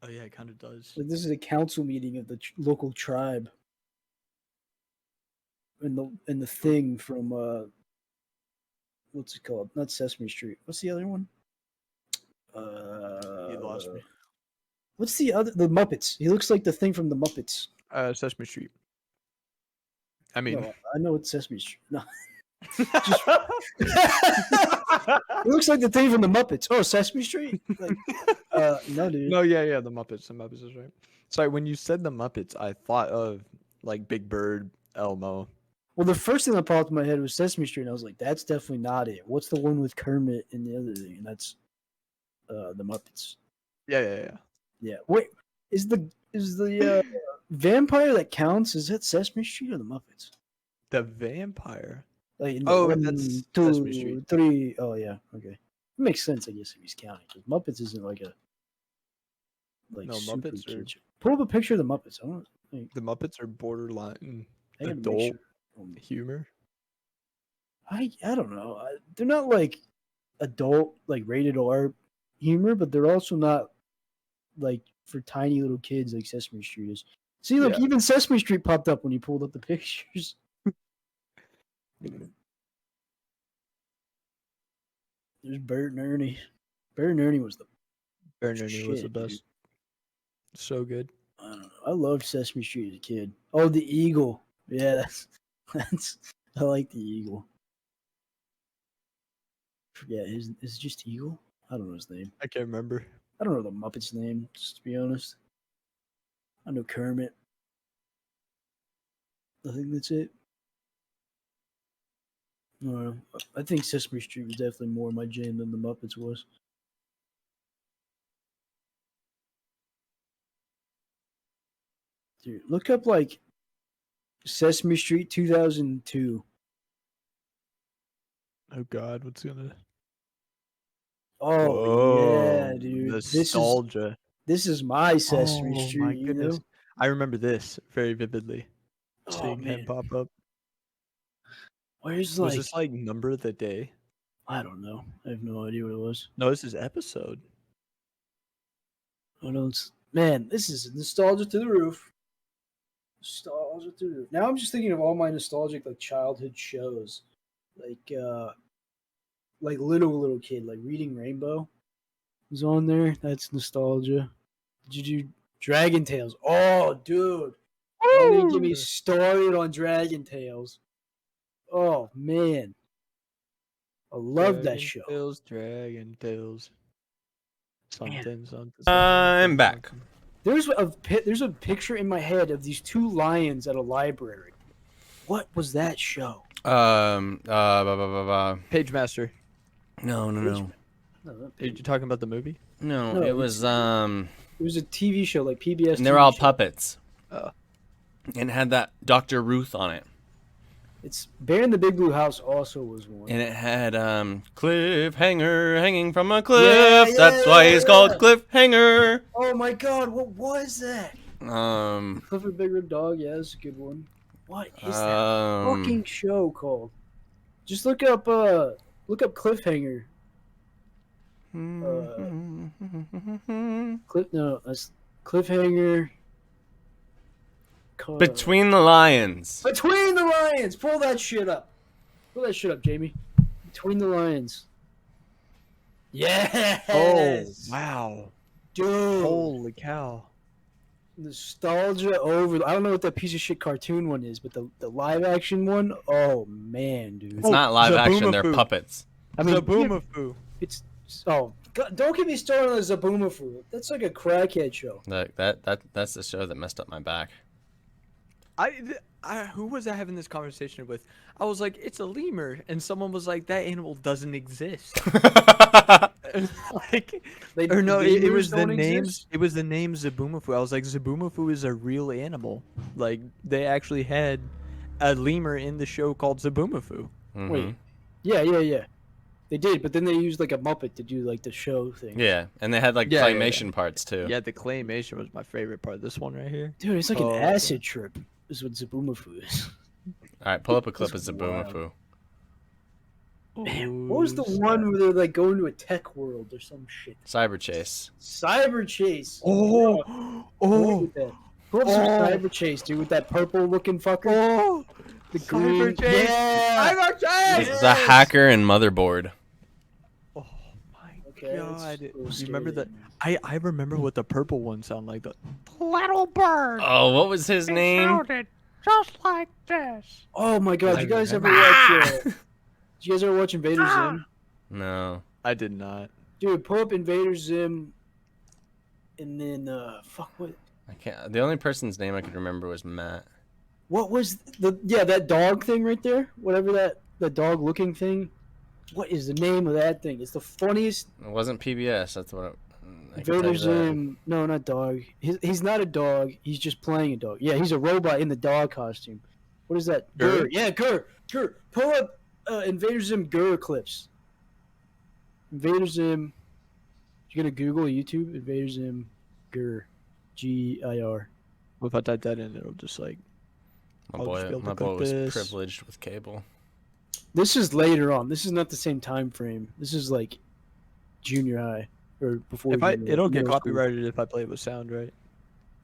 Oh yeah, it kind of does. Like this is a council meeting of the local tribe. And the thing from what's it called? Not Sesame Street. What's the other one? You lost me. What's the other? The Muppets. He looks like the thing from the Muppets. Sesame Street. I mean, No, I know it's Sesame Street. No. He looks like the thing from the Muppets. Oh, Sesame Street? Like, no, dude. no, yeah, the Muppets. The Muppets is right. Sorry, when you said the Muppets, I thought of like Big Bird, Elmo. Well, the first thing that popped in my head was Sesame Street, and I was like, that's definitely not it. What's the one with Kermit and the other thing? And that's the Muppets. Yeah. Yeah. Wait, is the vampire that counts? Is that Sesame Street or the Muppets? The vampire. Like Oh, one, that's two, Sesame Street. 3. Oh yeah, okay. It makes sense, I guess, if he's counting. Because Muppets isn't like a No, super Muppets are- kids. Pull up a picture of the Muppets. I don't think The Muppets are borderline I gotta make adult sure. humor. I don't know. They're not like adult, like rated R humor, but they're also not like for tiny little kids like Sesame Street is. See, look, Yeah. even Sesame Street popped up when you pulled up the pictures. There's Bert and Ernie. Bert and Ernie was the Bert and Ernie was the shit, dude. best. So good. I don't know. I loved Sesame Street as a kid. Oh, the eagle. Yeah, that's I like the eagle. Forget is it just Eagle? I don't know his name. I can't remember. I don't know the Muppet's name, just to be honest. I know Kermit. I think that's it. I don't know. I think Sesame Street was definitely more my jam than the Muppets was. Dude, look up like Sesame Street 2002. Oh God, what's gonna? Oh yeah, dude. Nostalgia. This is my Sesame Oh, Street. my you goodness. know? I remember this very vividly. Oh, Seeing him man. pop up. Where's Was like this like number of the day? I don't know. I have no idea what it was. No, this is episode. Oh no, man, this is nostalgia to the roof. Nostalgia through the roof. Now I'm just thinking of all my nostalgic like childhood shows, like little kid, like Reading Rainbow was on there. That's nostalgia. Did you do Dragon Tales? Oh, dude, don't even get me started on Dragon Tales. Oh man, I love that show. Dragon Tales. Something. I'm back. There's a picture in my head of these two lions at a library. What was that show? Page Master. No. No, Are you talking about the movie? No, No, it was It was a TV show like PBS. and they're TV all show. puppets. Oh. And it had that Dr. Ruth on it. It's Bear in the Big Blue House also was one. And it had Cliffhanger hanging from a cliff. That's why he's called Cliffhanger. Oh my god, what was that? Um Clifford Big Red Dog, yeah, that's a good one. What is that um fucking show called? Just look up Cliffhanger. That's Cliffhanger. Between the Lions. Between the Lions. Pull that shit up. Pull that shit up, Jamie. Between the Lions. Yes. Oh wow! Dude. Holy cow! Nostalgia over. I don't know what that piece of shit cartoon one is, but the live action one. Oh man, dude. It's not live action, they're Zaboomafoo. puppets. I mean, Zaboomafoo. it's God, don't get me started on the Zaboomafoo. That's like a crackhead show. That's the show that messed up my back. Who was I having this conversation with? I was like, it's a lemur, and someone was like, that animal doesn't exist. Like, or no, it was the name. It was the name Zaboomafoo. I was like, Zaboomafoo is a real animal. Like, they actually had a lemur in the show called Zaboomafoo. Mhm. Wait. Yeah. They did, but then they used like a Muppet to do like the show thing. Yeah, and they had like Yeah, yeah, claymation parts too. Yeah, the claymation was my favorite part. This one right here. Dude, it's like Oh, an acid trip. Is what Zaboomafoo is. All right, pull up a clip of That's Zaboomafoo. Man, what was the one where they're like going to a tech world or some shit? Cyber Chase. Cyber Chase. Oh, Pull up some Cyber Chase, dude, with that purple looking fucker. Oh, The green. Cyber Chase. Yeah. Cyber Chase. Yes. The hacker and motherboard. Oh my Okay, god! that's You a little remember scary. that? I remember what the purple one sounded like. The Little bird. Oh, what was his It name? sounded just like this. Oh my god, I you guys ever remember. watch? Did you guys ever watch Invader Zim? No. I did not. Dude, pull up Invader Zim, and then what? I can't. The only person's name I could remember was Matt. What was that dog thing right there? Whatever the dog looking thing. What is the name of that thing? It's the funniest. It wasn't PBS. That's what I can tell you Invader that. Zim. No, not dog. He's not a dog. He's just playing a dog. Yeah, he's a robot in the dog costume. What is that? Gur? Yeah, Gur. Pull up Invader Zim Gur clips. Invader Zim. You're gonna Google YouTube Invader Zim Gur, GIR. What if I type that in? It'll just like. My I'll just be boy, able to my boy click was this. privileged with cable. This is later on. This is not the same time frame. This is like junior high or before. It'll get middle school. copyrighted if I play it with sound, right?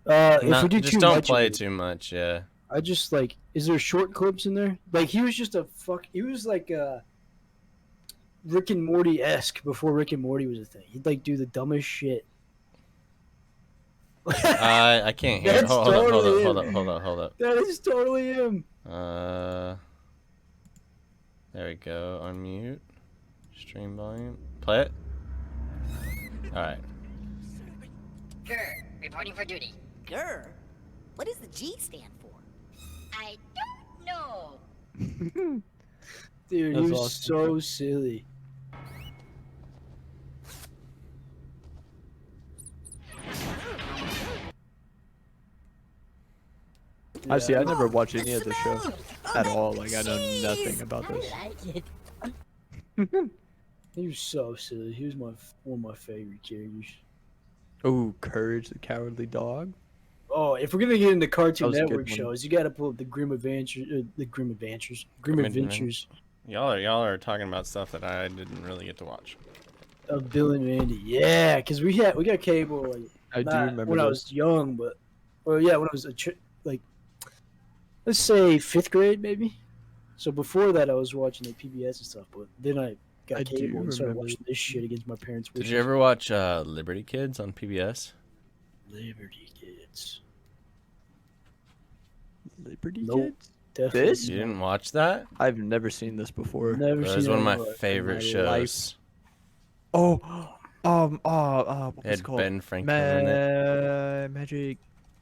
If we do just too don't much of play it, too much. Yeah. I just like. Is there short clips in there? Like he was just He was like Rick and Morty esque before Rick and Morty was a thing. He'd like do the dumbest shit. I can't hear. It. That's Hold up. totally Hold up. That is totally him. There we go. Unmute. Stream volume. Play it. All right. Grr, reporting for duty. Grr. What does the G stand for? I don't know. Dude, That's he was awesome. so silly. I see. I Yeah. never watched any of The the show smell. at Oh, all. that Like I know nothing cheese. about this. I like it. He was so silly. He was one of my favorite characters. Oh, Courage the Cowardly Dog. Oh, if we're gonna get into That Cartoon was a good Network one. shows, you gotta pull up the Grim Adventures. Grim Grim Adventures Y'all are talking about stuff that I didn't really get to watch. of Bill and Mandy. Yeah, because we got cable. Like, I do not remember when I those. was young, but yeah, when I was let's say 5th grade, maybe. So before that, I was watching like PBS and stuff, but then I got I do cable and started remember watching this shit against my parents' Did wishes. you ever watch Liberty Kids on PBS? Liberty Kids? Liberty Nope. Kids? Definitely This? You not. didn't watch that? I've never seen this before. Never It seen was one of my that in life. favorite my shows. Oh, what It was it had called? Ben Franklin in it. Magic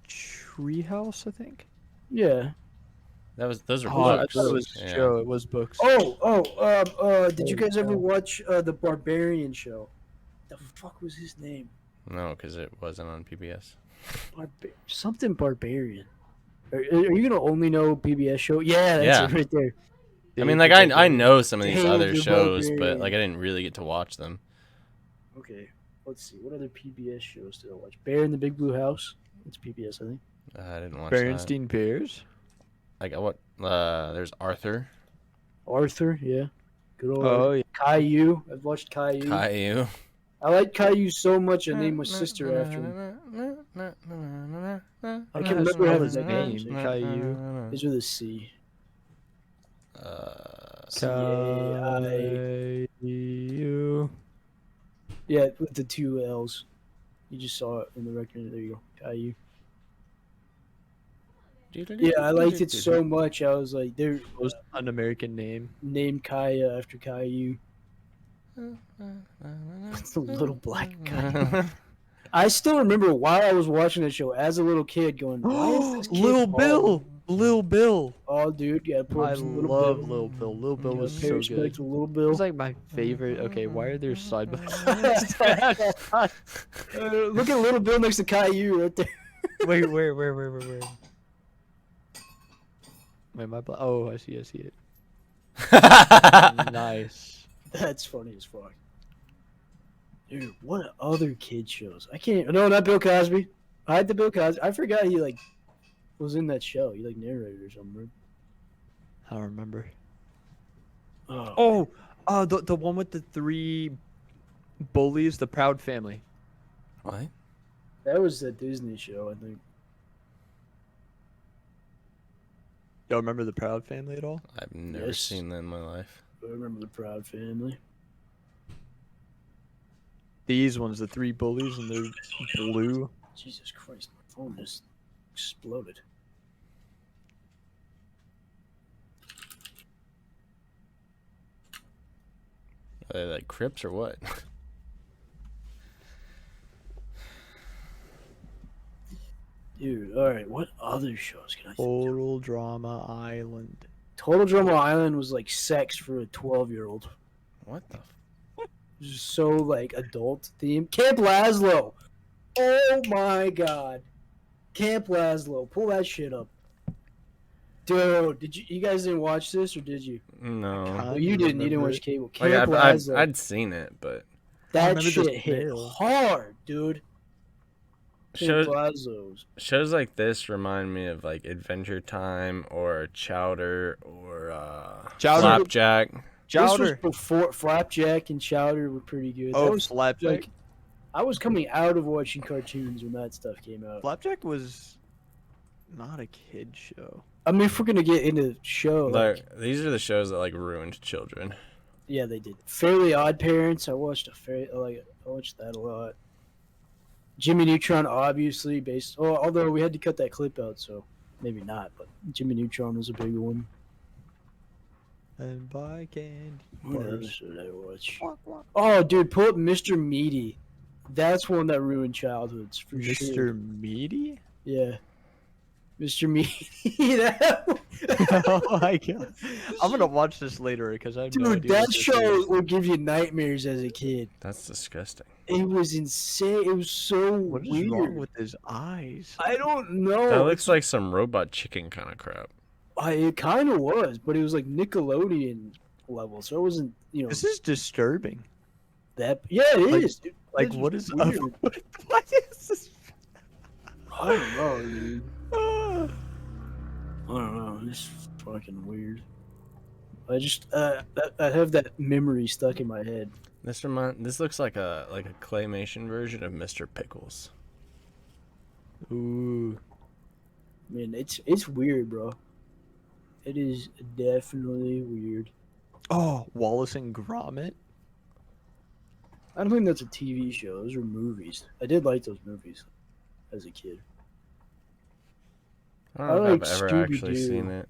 Treehouse, I think. Yeah. Those were Oh, I books. thought it was Yeah. show. It was books. Did you guys ever watch the Barbarian show? The fuck was his name? No, because it wasn't on PBS. Something Barbarian. Are you gonna only know PBS show? Yeah, that's Yeah. it right there. I mean, like I know some of these Dave other the shows, but Barbarian. like I didn't really get to watch them. Okay, let's see. What other PBS shows did I watch? Bear in the Big Blue House. It's PBS, I think. I didn't watch that. Berenstein Bears. Like what? There's Arthur, Arthur, yeah. Good old Oh yeah. Caillou. I've watched Caillou. Caillou. I like Caillou so much I named my sister after him. I can That's remember not having his that name. conversation. Caillou. It's with a C. Uh, C-A-I. Caillou. Yeah, with the 2 L's. You just saw it in the record. There you go. Caillou. Yeah, I liked it so much. I was like, they're Most un-American name. named Kaya after Caillou. It's a little black guy. I still remember while I was watching the show as a little kid going, why is this kid Lil bald? Bill. Lil Bill. Oh, dude, yeah, I love Lil Bill. Lil Bill was Pay so respect good. to Little It Bill. was like my favorite. Okay, why are there side by side? Look at Little Bill next to Caillou right there. Wait, where? Wait, oh, I see it. Nice. That's funny as fuck. Dude, what other kid shows? I can't. No, not Bill Cosby. I had the Bill Cosby. I forgot he like was in that show. He like narrated or something. I don't remember. Oh, The one with the 3 bullies, the Proud Family. What? that was the Disney show, I think. Y'all remember the Proud Family at all? I've never Yes. seen that in my life. I remember the Proud Family. These ones, the 3 bullies, and they're blue. Jesus Christ, my phone just exploded. Are they like Crips or what? Dude, all right, what other shows can I think? Total Drama Island. Total Drama Island was like sex for a 12-year-old. What the? It was just so like adult theme. Camp Lazlo. Oh my god. Camp Lazlo. Pull that shit up. Dude, did you guys didn't watch this or did you? No. Well, you didn't. You didn't watch cable. Like, Camp I'd Lazlo. I'd seen it, but that remember this shit hit male. hard, dude. Camp shows Lazlo's. shows like this remind me of like Adventure Time or Chowder or Chowder. Flapjack. This Chowder. was before Flapjack and Chowder were pretty good. That Oh, was, Flapjack. like, I was coming out of watching cartoons when that stuff came out. Flapjack was not a kid show. I mean, if we're gonna get into the show, like, Like, these are the shows that like ruined children. yeah, they did. Fairly Odd Parents. I watched I watched that a lot. Jimmy Neutron, obviously based. Oh, although we had to cut that clip out, so maybe not. But Jimmy Neutron was a big one. And buy candy What else bars. did I watch? Oh, dude, pull up Mr. Meaty. That's one that ruined childhoods for sure. Mr. Meaty? Yeah, Mr. Meaty. That Oh my god. I'm gonna watch this later because I have no Dude, idea that what this show is. will give you nightmares as a kid. That's disgusting. It was insane. It was so What is weird. wrong with his eyes? I don't know. That looks like some Robot Chicken kind of crap. It kind of was, but it was like Nickelodeon level, so it wasn't, This is disturbing. that. Yeah, it Like- is. Dude. Like, It's what just is up? weird. What is this? I don't know, dude. Ah. I don't know. It's fucking weird. I just I have that memory stuck in my head. This looks like a claymation version of Mr. Pickles. Ooh. I mean, it's weird, bro. It is definitely weird. Oh, Wallace and Gromit. I don't think that's a TV show. Those are movies. I did like those movies as a kid. I don't know I if like I've ever actually Scooby-Doo. seen it.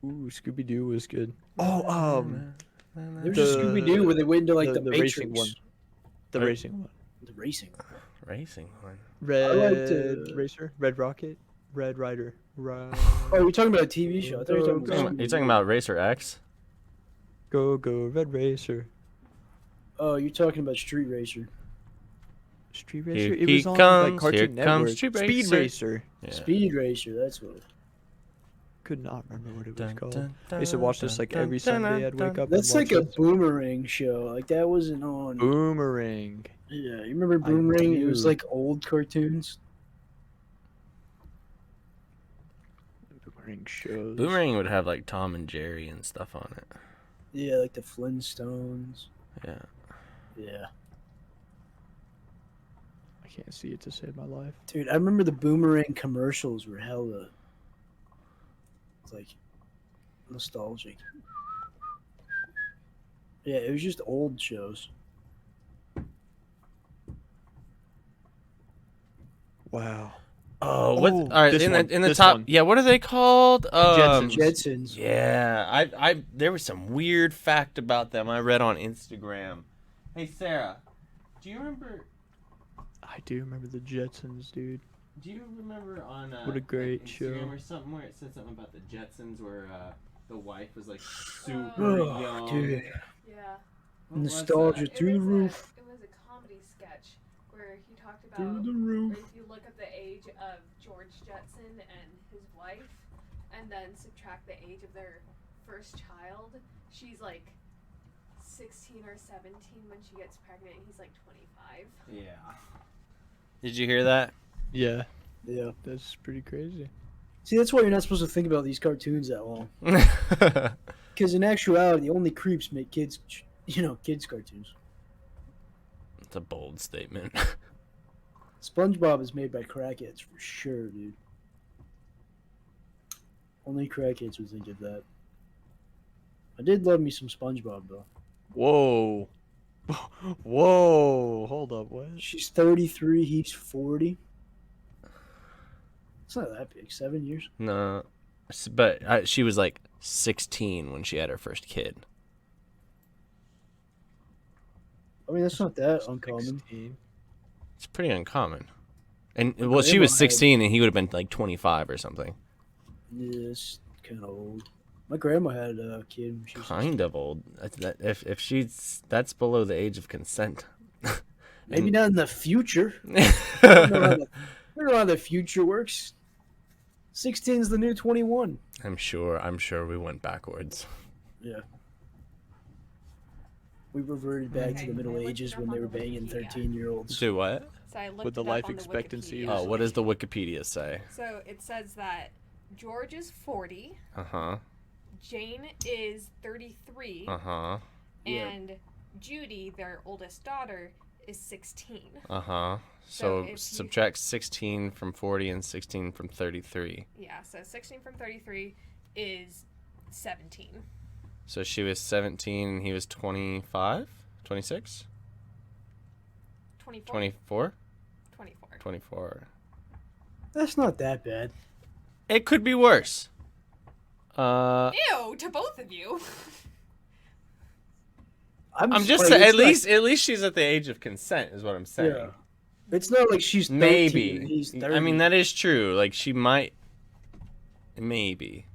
Ooh, Scooby Doo was good. Oh, There's a Scooby Doo where they went into like the racing Matrix. one. The What? racing one. The racing. Racing one. Red Racer, Red Rocket, Red Rider. Oh, you're talking about a TV show. I thought you were talking about. You're talking about Racer X? Go Red Racer. Oh, you're talking about Street Racer. Street Here Racer. It he was on comes, like Cartoon here Network. comes Street Speed Racer. Racer. Yeah. Speed Racer. That's what. Could not remember what it was Dun, called. dun, I used to watch this like every dun, dun, Sunday. I'd wake dun. up. That's and like watch a this. Boomerang show. Like that wasn't on. Boomerang. Yeah, you remember I Boomerang? It was do. like old cartoons. Boomerang shows. Boomerang would have like Tom and Jerry and stuff on it. Yeah, like the Flintstones. Yeah. Yeah. I can't see it to save my life. Dude, I remember the Boomerang commercials were hella like nostalgic. Yeah, it was just old shows. Wow. Oh, what? Oh, All right, this in one, the this top. one. Yeah, what are they called? Jetsons. Jetsons. Yeah, I there was some weird fact about them I read on Instagram. Hey Sarah, do you remember? I do remember the Jetsons, dude. Do you remember on What a great Instagram show. or something where it said something about the Jetsons where the wife was like super Oh, young? dude. Yeah. What was Nostalgia that? through the roof. It was a comedy sketch where he talked about Through the where roof. if you look at the age of George Jetson and his wife, and then subtract the age of their first child, she's like 16 or 17 when she gets pregnant. He's like 25. Yeah. Did you hear that? Yeah, Yeah. that's pretty crazy. See, that's why you're not supposed to think about these cartoons that long. Because in actuality, only creeps make kids, kids cartoons. It's a bold statement. SpongeBob is made by crackheads for sure, dude. Only crackheads would think of that. I did love me some SpongeBob though. Whoa. Whoa. Hold up. What? She's 33, he's 40. It's not that big. 7 years. No, but she was like 16 when she had her first kid. I mean, that's not that uncommon. 16. It's pretty uncommon. And well, she was 16 and he would have been like 25 or something. Yeah, it's kind of old. My grandma had a kid when she was Kind of old. If she's that's below the age of consent. maybe not in the future. I don't know how the future works. 16 is the new 21. I'm sure we went backwards. Yeah. We reverted back to the Middle Ages when they were banging 13-year-olds. Do what? So I looked With the it up life on the expectancy Wikipedia. of- Oh, what does the Wikipedia say? So it says that George is 40, Uh-huh. Jane is 33, Uh-huh. and Judy, their oldest daughter, is 16. Uh-huh. So So if you- subtract 16 from 40 and 16 from 33. Yeah, so 16 from 33 is 17. So she was 17 and he was 25? 26? 24? 24? 24. 24. That's not that bad. It could be worse. Ew, to both of you. I'm just like, saying, it's at least she's at the age of consent is what I'm saying. Yeah. It's not like she's 13 Maybe. and he's 30. I mean, that is true. Like, she might. Maybe.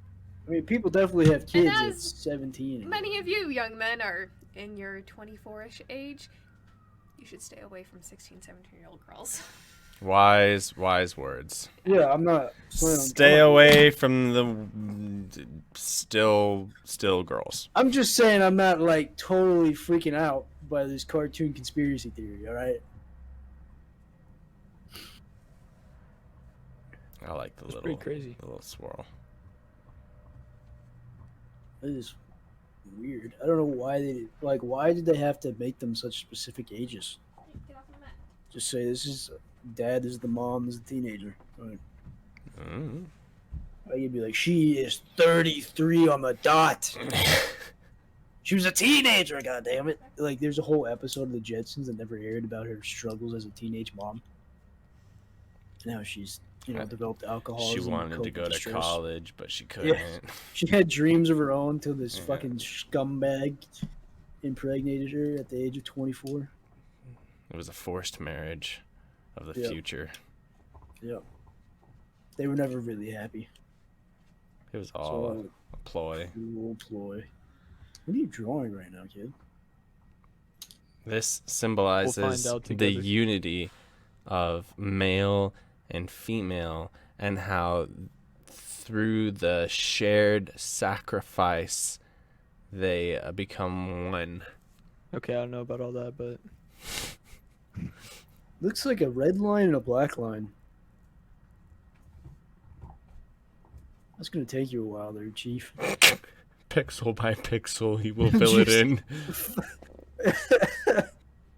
I mean, people definitely have kids at as 17. Many of you young men are in your 24-ish age. You should stay away from 16, 17-year-old girls. Wise words. Yeah, I'm not. Stay away from the still girls. I'm just saying I'm not, like, totally freaking out by this cartoon conspiracy theory, all right? I like the It's little pretty crazy. the little swirl. It is weird. I don't know why why did they have to make them such specific ages? Get off the mat. Just say this is dad, this is the mom, this is the teenager. All right. Mm. Like, you'd be like, she is 33 on the dot. She was a teenager, god damn it. Like, there's a whole episode of the Jetsons that never aired about her struggles as a teenage mom. And how she's, developed alcoholism. She and wanted to coping go to distress. college, but she couldn't. She had dreams of her own until this Yeah. fucking scumbag impregnated her at the age of 24. It was a forced marriage of the Yep. future. Yep. They were never really happy. It was all So, a ploy. cruel ploy. What are you drawing right now, kid? This symbolizes out the together. unity of male and female, and how through the shared sacrifice they become one. Okay, I don't know about all that, but Looks like a red line and a black line. That's gonna take you a while there, Chief. Pixel by pixel, he will fill it in.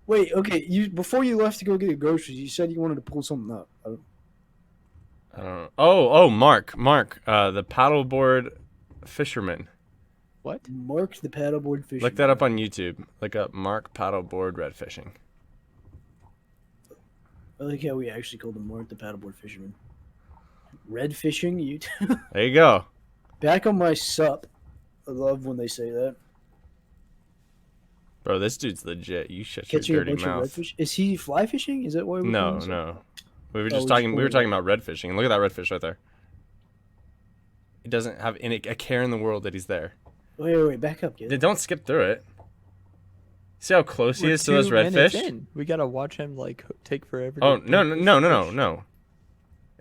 Wait, okay. Before you left to go get the groceries, you said you wanted to pull something up. I don't know. Oh, Mark, the paddleboard fisherman. what? Mark the paddleboard fisherman. Look that up on YouTube. Look up Mark paddleboard red fishing. I like how we actually called him Mark the paddleboard fisherman. Red fishing, you. There you go. Back on my sup. I love when they say that. Bro, this dude's legit. You shut Catching a your dirty bunch of mouth. redfish. Is he fly fishing? Is that why we're No, doing this? no. We were Oh, just we talking. just We were pulled talking about red fishing. And look at that redfish right there. He doesn't have a care in the world that he's there. Wait, back up, kid. Don't skip through it. See how close he We're is to those 2 minutes redfish? in. We gotta watch him like take forever. Oh to no, pick no, this no, no, fish. no.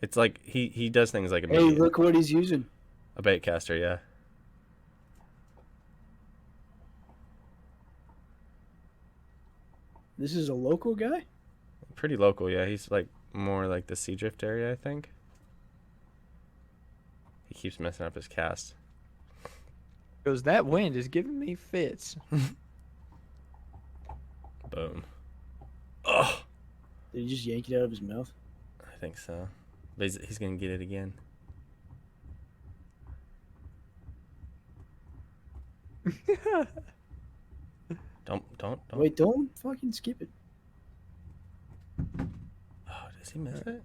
It's like he does things like Hey, immediate. look what he's using. A bait caster, yeah. This is a local guy? Pretty local, yeah. He's like more like the Sea Drift area, I think. He keeps messing up his cast. Goes, that wind is giving me fits. Boom. Oh, Did he just yank it out of his mouth? I think so. But he's gonna get it again. Don't. Wait, don't fucking skip it. Oh, does he miss it?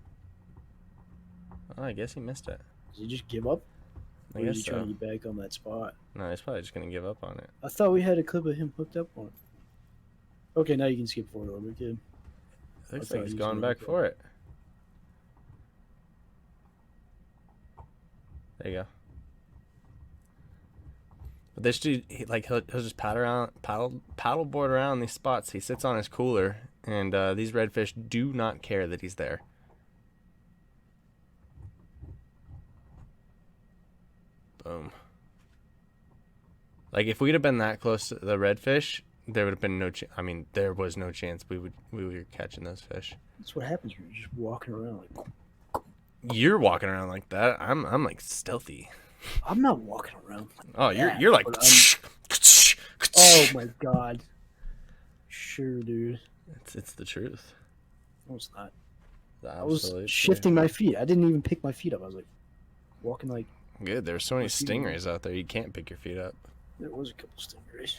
Oh, I guess he missed it. Does he just give up? I Or is guess he trying so. to get back on that spot? No, he's probably just gonna give up on it. I thought we had a clip of him hooked up on it. Okay, now you can skip forward a little bit, kid. Looks thought like he's he was going gonna back go. for it. There you go. But this dude, he'll just paddleboard around these spots. He sits on his cooler, and these redfish do not care that he's there. Boom. Like if we'd have been that close to the redfish, there would have been no chance. I mean, there was no chance we were catching those fish. That's what happens when you're just walking around like. You're walking around like that. I'm like stealthy. I'm not walking around. Like Oh, that, you're like. but oh my god. Sure, dude. It's the truth. No, it's not. The I was absolute shifting my feet. I didn't even pick my feet up. I was like walking like truth. Good. There's so many My feet- stingrays out there. You can't pick your feet up. there was a couple stingrays.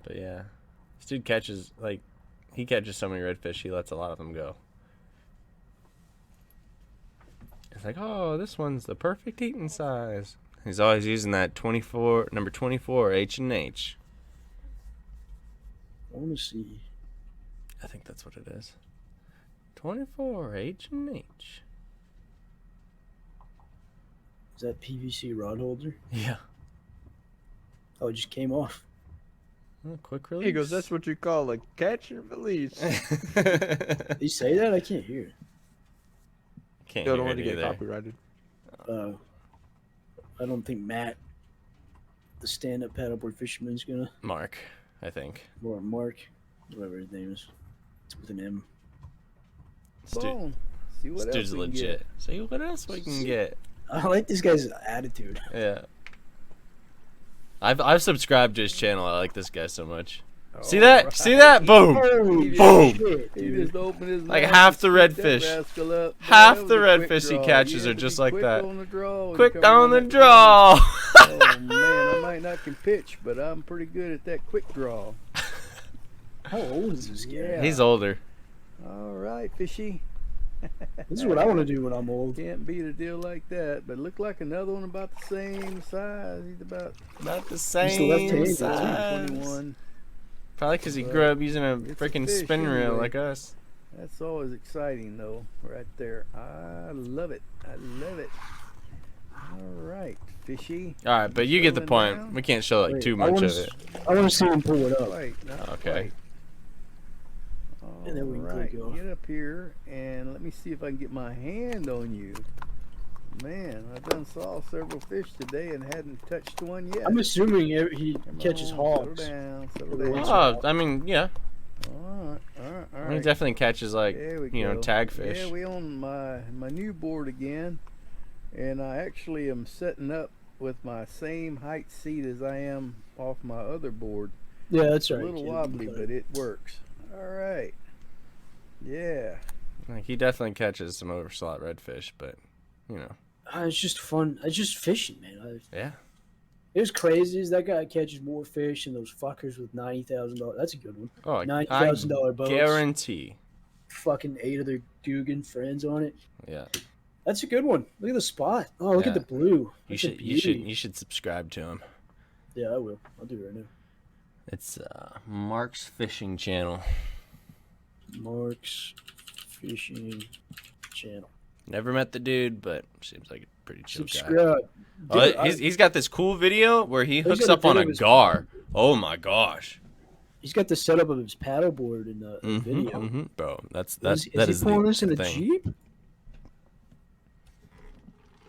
But yeah, this dude catches he catches so many redfish. He lets a lot of them go. It's like, oh, this one's the perfect eating size. He's always using that number 24 H&H. I want to see. I think that's what it is. 24 H&H. Is that PVC rod holder? Yeah. Oh, it just came off. Oh, quick release. He goes, that's what you call a catch and release. Did you say that? I can't hear it. Can't Yo, hear don't want it to get either. copyrighted. I don't think Matt, the stand-up paddleboard fisherman, is gonna. Mark, I think. Or Mark, whatever his name is. It's with an M. This dude- See this dude's legit. See what else we can get. I like this guy's attitude. Yeah. I've subscribed to his channel. I like this guy so much. See that? See that? Boom. Holy Boom. shit, He dude. just opened his Like mouth half and the scooped that redfish. rascal up. Boy, Half that was the a quick redfish he draw. catches You are had to just be like quick that. on the draw and Quick come down around the that draw. corner. Oh man, I might not can pitch, but I'm pretty good at that quick draw. How old is this guy? Yeah. He's older. All right, fishy. This is what I want to do when I'm old. Can't beat a deal like that, but looked like another one about the same size. He's about Not the He's same left-handed, too. size. 21. Probably because he But grew up using a it's a freaking fish spin reel anyway. like us. That's always exciting, though, right there. I love it. I love it. All right, fishy. All right, but you get the Settling point. down? We can't show like Wait, too I much wanna of s- it. I want to see him pull it up. Quite, not Okay. quite. And then we can All right, click off. get up here and let me see if I can get my hand on you. Man, I done saw several fish today and hadn't touched one yet. I'm assuming he Come catches on, hogs. Settle down, settle Every down. once in a while. Oh, I mean, yeah. All right. He definitely catches like There we you know go. tag fish. Yeah, we on my new board again, and I actually am setting up with my same height seat as I am off my other board. Yeah, that's A right. little kid. wobbly, but it works. All right. Yeah. Like he definitely catches some overslot redfish, but you know, It's just fun. It's just fishing, man. yeah. It was crazy. Is that guy catches more fish than those fuckers with $90,000? That's a good one. Oh, I $90,000 boats. guarantee. Fucking 8 of their Dugan friends on it. Yeah. That's a good one. Look at the spot. Oh, look Yeah. at the blue. You That's a should you should beauty. you should subscribe to him. Yeah, I will. I'll do it right now. It's Mark's Fishing Channel. Mark's Fishing Channel. Never met the dude, but seems like a pretty chill guy. Subscribe. Oh, Dude, he's got this cool video where he hooks got a up on video a of his- gar. Oh my gosh. he's got the setup of his paddleboard in the video. Bro, that's Is that he is pulling the this in a thing. Jeep?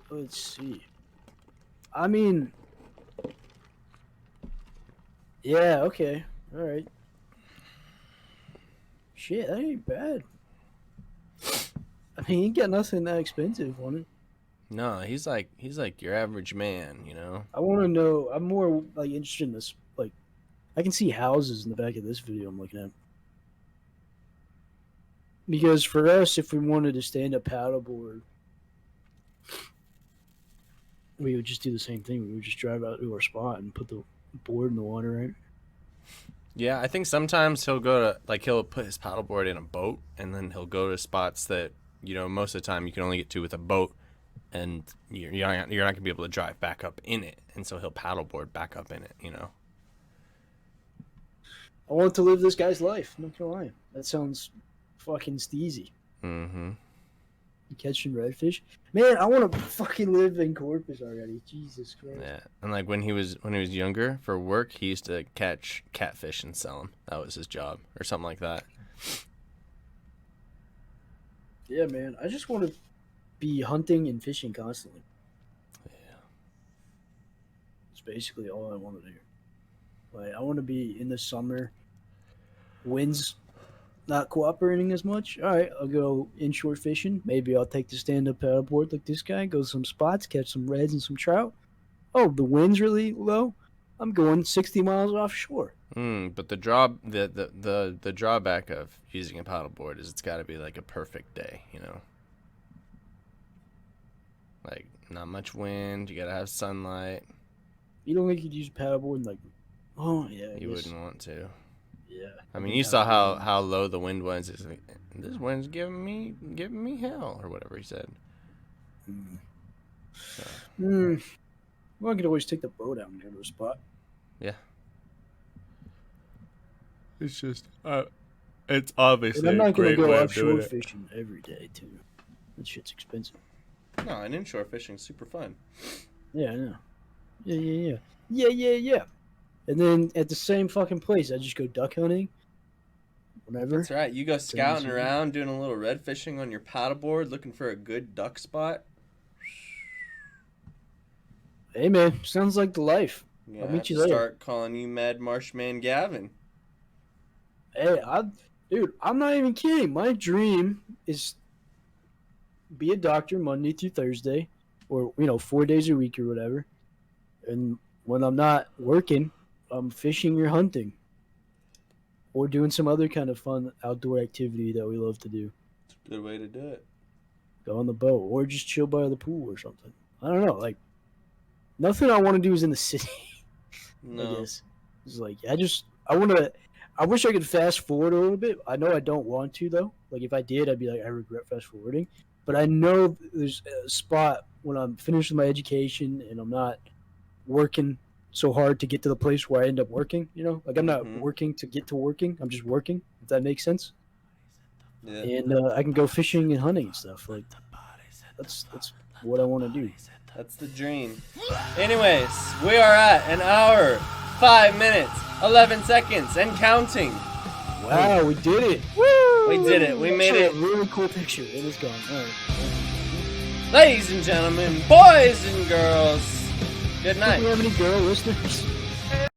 Let's see. I mean, yeah, okay, all right. Shit, that ain't bad. I mean, he ain't got nothing that expensive on it. No, he's like your average man, you know. I want to know. I'm more like interested in this. Like, I can see houses in the back of this video I'm looking at. Because for us, if we wanted to stand up paddleboard, we would just do the same thing. We would just drive out to our spot and put the board in the water, right? Yeah, I think sometimes he'll go to like he'll put his paddleboard in a boat, and then he'll go to spots that you know most of the time you can only get to with a boat, and you're not gonna be able to drive back up in it, and so he'll paddleboard back up in it, you know. I want to live this guy's life. I'm not gonna lie. That sounds fucking steezy. Mm-hmm. Catching redfish, man. I want to fucking live in Corpus already. Jesus Christ. Yeah, and like when he was younger for work, he used to catch catfish and sell them. That was his job, or something like that. Yeah, man. I just want to be hunting and fishing constantly. Yeah. It's basically all I want to do. Like, I want to be in the summer. Winds not cooperating as much. All right, I'll go inshore fishing. Maybe I'll take the stand-up paddleboard like this guy. Go to some spots, catch some reds and some trout. Oh, the wind's really low. I'm going 60 miles offshore. But the drawback of using a paddleboard is it's got to be like a perfect day, you know. Like not much wind. You gotta have sunlight. You don't think you'd use a paddleboard like? Oh yeah. I You guess. wouldn't want to. Yeah. I mean, you saw how low the wind was. It's like, this wind's giving me hell, or whatever he said. Well, I could always take the boat out and go to a spot. Yeah. It's just, it's obviously And I'm a not gonna great go way of doing offshore it. fishing every day too. That shit's expensive. No, and inshore fishing's super fun. Yeah, I know. Yeah. And then at the same fucking place, I just go duck hunting. Whenever. That's right. You go scouting season. around, doing a little red fishing on your paddleboard, looking for a good duck spot. Hey man, sounds like the life. Yeah, I'll I meet have you to later. start calling you Mad Marshman Gavyn. Hey, dude, I'm not even kidding. My dream is be a doctor Monday through Thursday, or 4 days a week or whatever. And when I'm not working, I'm fishing or hunting. or doing some other kind of fun outdoor activity that we love to do. It's a good way to do it. Go on the boat, or just chill by the pool or something. I don't know. Like, nothing I want to do is in the city. I No. guess it's like I wish I could fast forward a little bit. I know I don't want to though. Like if I did, I'd be like I regret fast forwarding. But I know there's a spot when I'm finished with my education and I'm not working so hard to get to the place where I end up working. You know, like I'm not Mhm. working to get to working. I'm just working. If that makes sense. Yeah. And I can go fishing and hunting and stuff. Like that's what I want to do. That's the dream. Anyways, we are at an hour, 5 minutes, 11 seconds, and counting. Wow, we did it! We did it. We made Actually, it. a really cool picture. It is gone. All right. Ladies and gentlemen, boys and girls, good Do night. we have any girl listeners?